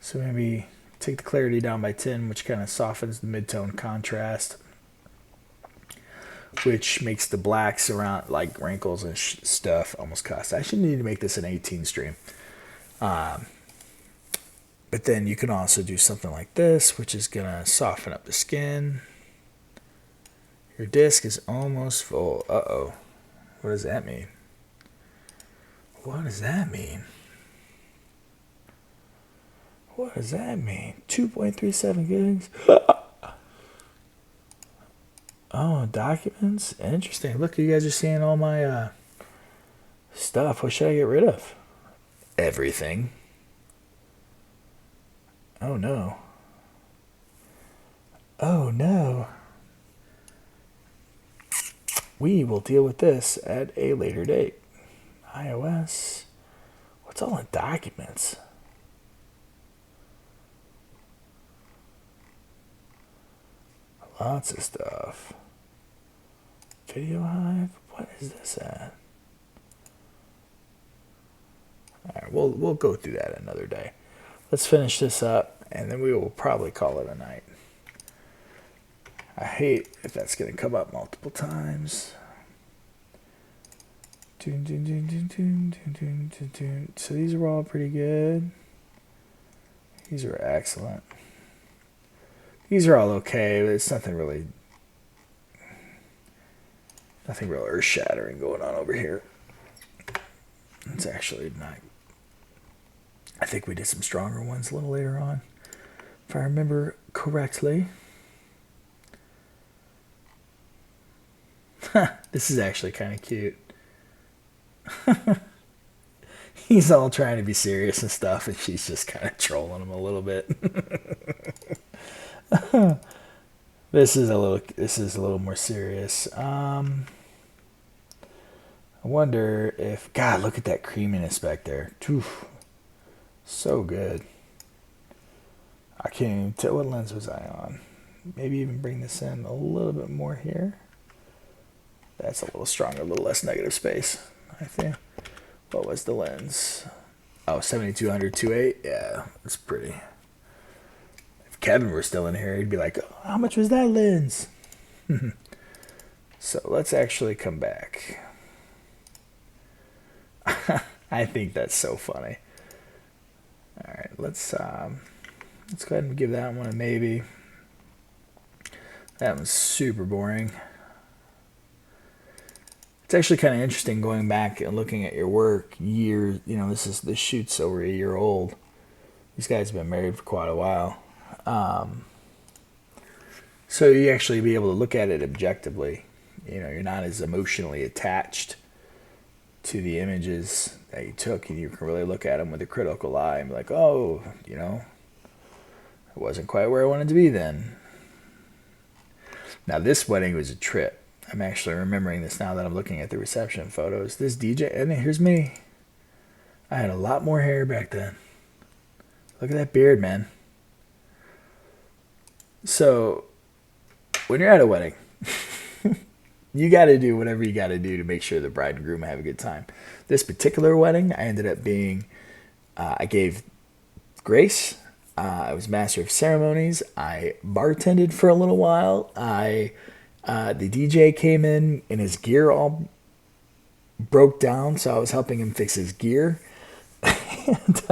So maybe take the clarity down by 10, which kind of softens the mid-tone contrast, which makes the blacks around, like wrinkles and stuff, almost cost. I should need to make this an 18 stream. But then you can also do something like this, which is going to soften up the skin. Your disc is almost full. Uh-oh. What does that mean? What does that mean? What does that mean? 2.37 gigs? Oh, documents? Interesting. Look, you guys are seeing all my stuff. What should I get rid of? Everything. Oh, no. Oh, no. We will deal with this at a later date. iOS. What's all in documents? Lots of stuff. Video Hive. What is this at? Alright, we'll go through that another day. Let's finish this up, and then we will probably call it a night. I hate if that's going to come up multiple times. So these are all pretty good. These are excellent. These are all okay, but it's nothing real earth-shattering going on over here. It's actually not. I think we did some stronger ones a little later on, if I remember correctly. This is actually kind of cute. He's all trying to be serious and stuff, and she's just kind of trolling him a little bit. This is a little more serious. I wonder if, God, look at that creaminess back there. Oof, so good. I can't even tell what lens was I on. Maybe even bring this in a little bit more here. That's a little stronger, a little less negative space, I think. What was the lens? Oh, 7200 2.8. Yeah, that's pretty. If Kevin were still in here, he'd be like, oh, how much was that lens? So let's actually come back. I think that's so funny. All right, let's go ahead and give that one a maybe. That one's super boring. It's actually kind of interesting going back and looking at your work years. You know, this shoot's over a year old. These guys have been married for quite a while. So you actually be able to look at it objectively. You know, you're not as emotionally attached to the images that you took, and you can really look at them with a critical eye and be like, oh, you know, it wasn't quite where I wanted to be then. Now, this wedding was a trip. I'm actually remembering this now that I'm looking at the reception photos. This DJ, and here's me. I had a lot more hair back then. Look at that beard, man. So, when you're at a wedding, you got to do whatever you got to do to make sure the bride and groom have a good time. This particular wedding, I ended up being, I gave grace. I was master of ceremonies. I bartended for a little while. The DJ came in and his gear all broke down, so I was helping him fix his gear. And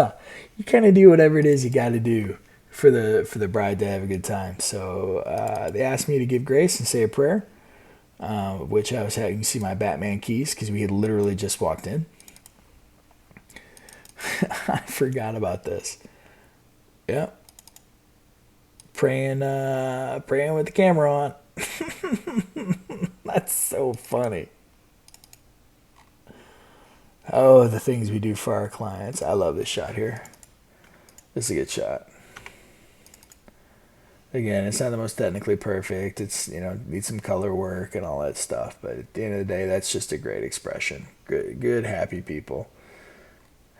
you kind of do whatever it is you got to do for the bride to have a good time. So they asked me to give grace and say a prayer, which I was having. You can see my Batman keys because we had literally just walked in. I forgot about this. Yep. Praying with the camera on. That's so funny. Oh, the things we do for our clients. I love this shot here. This is a good shot. Again, it's not the most technically perfect. It's, you know, needs some color work and all that stuff. But at the end of the day, that's just a great expression. Good, happy people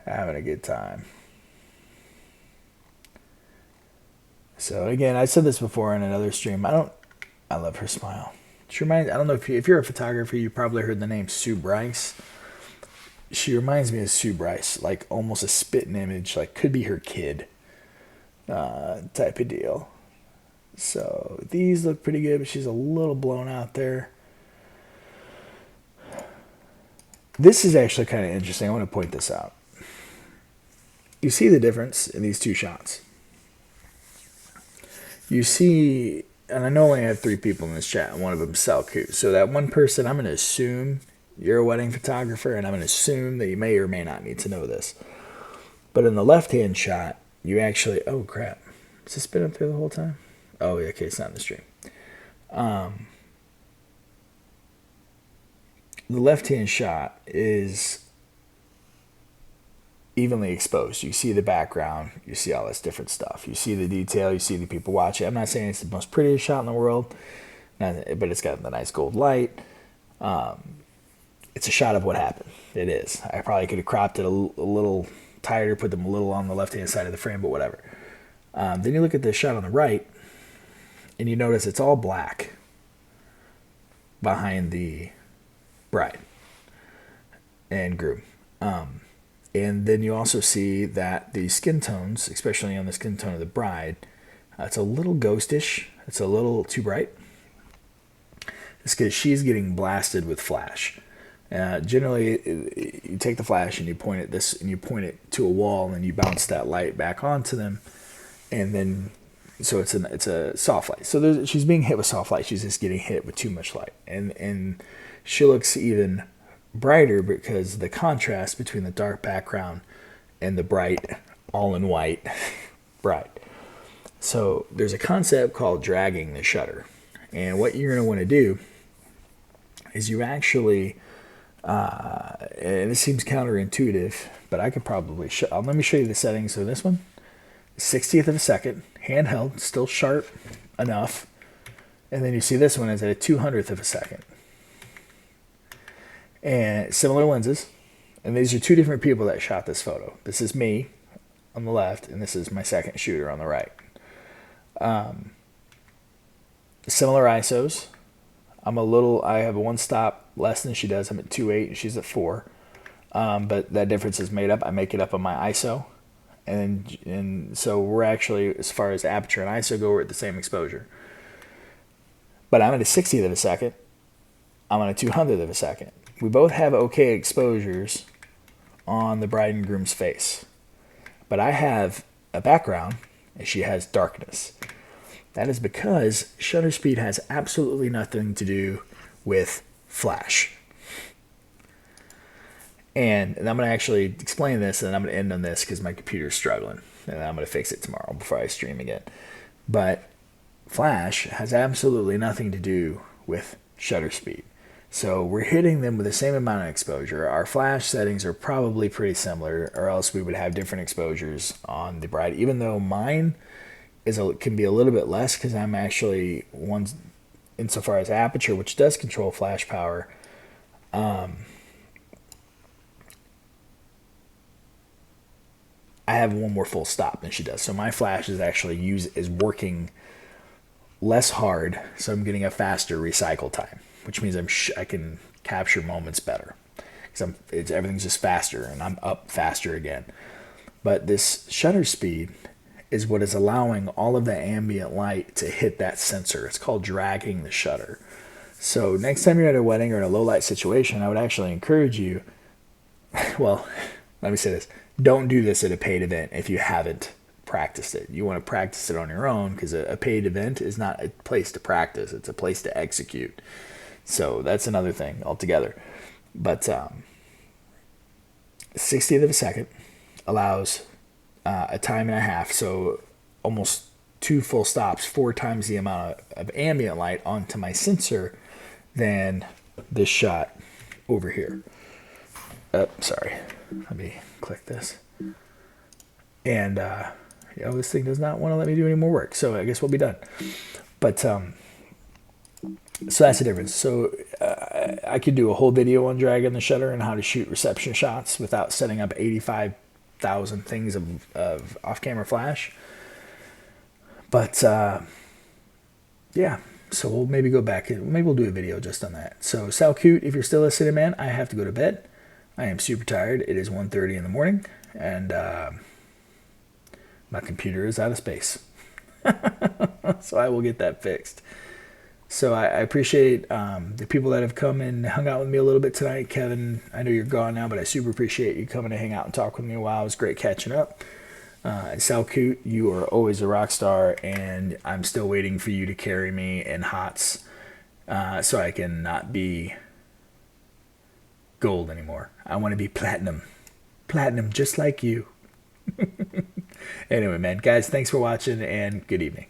having a good time. So again, I said this before in another stream. I love her smile. She reminds. I don't know if you're a photographer, you probably heard the name Sue Bryce. She reminds me of Sue Bryce, like almost a spitting image, like could be her kid, type of deal. So these look pretty good, but she's a little blown out there. This is actually kind of interesting. I want to point this out. You see the difference in these two shots. You see, and I know I only have 3 people in this chat, and one of them is Salku. So that one person, I'm going to assume you're a wedding photographer, and I'm going to assume that you may or may not need to know this. But in the left-hand shot, you actually, oh crap, is this been up there the whole time? Oh, yeah, okay, it's not in the stream. The left-hand shot is evenly exposed. You see the background, you see all this different stuff. You see the detail, you see the people watching. I'm not saying it's the most prettiest shot in the world, but it's got the nice gold light. It's a shot of what happened. It is. I probably could have cropped it a little tighter, put them a little on the left-hand side of the frame, but whatever. Then you look at the shot on the right, and you notice it's all black behind the bride and groom. And then you also see that the skin tones, especially on the skin tone of the bride, it's a little ghostish. It's a little too bright. It's because she's getting blasted with flash. Generally, you take the flash and you point it to a wall, and then you bounce that light back onto them, and then so it's a soft light. So she's being hit with soft light. She's just getting hit with too much light, and she looks even brighter because the contrast between the dark background and the bright, all in white bride. So there's a concept called dragging the shutter, and what you're going to want to do is you actually, and this seems counterintuitive, but I could probably let me show you the settings. So this one, 60th of a second, handheld, still sharp enough. And then you see this one is at a 200th of a second. And similar lenses. And these are two different people that shot this photo. This is me on the left, and this is my second shooter on the right. Similar ISOs. I have a one stop less than she does. I'm at 2.8 and she's at 4. But that difference is made up. I make it up on my ISO. And so we're actually, as far as aperture and ISO go, we're at the same exposure. But I'm at a 60th of a second. I'm on a 200th of a second. We both have okay exposures on the bride and groom's face. But I have a background and she has darkness. That is because shutter speed has absolutely nothing to do with flash. And I'm going to actually explain this, and I'm going to end on this because my computer's struggling. And I'm going to fix it tomorrow before I stream again. But flash has absolutely nothing to do with shutter speed. So we're hitting them with the same amount of exposure. Our flash settings are probably pretty similar, or else we would have different exposures on the bride, even though mine can be a little bit less because I'm actually one insofar as aperture, which does control flash power. I have one more full stop than she does, so my flash is working less hard, so I'm getting a faster recycle time, which means I can capture moments better because everything's just faster and I'm up faster again. But this shutter speed is what is allowing all of the ambient light to hit that sensor. It's called dragging the shutter. So next time you're at a wedding or in a low light situation, I would actually encourage you, well, let me say this, don't do this at a paid event if you haven't practiced it. You want to practice it on your own because a paid event is not a place to practice. It's a place to execute. So that's another thing altogether. But 60th of a second allows a time and a half, so almost 2 full stops, 4 times the amount of ambient light onto my sensor than this shot over here. Sorry, let me click this. And this thing does not want to let me do any more work, so I guess we'll be done. But so that's the difference. So I could do a whole video on dragging the shutter and how to shoot reception shots without setting up 85,000 things of off-camera flash. But yeah, so we'll maybe go back and maybe we'll do a video just on that. So Sal Cute, if you're still listening, man, I have to go to bed. I am super tired. It is 1:30 in the morning, and my computer is out of space. So I will get that fixed. So I appreciate the people that have come and hung out with me a little bit tonight. Kevin, I know you're gone now, but I super appreciate you coming to hang out and talk with me a while. It was great catching up. Sal Cute, you are always a rock star, and I'm still waiting for you to carry me in hots so I can not be gold anymore. I want to be platinum. Platinum, just like you. Anyway, man, guys, thanks for watching, and good evening.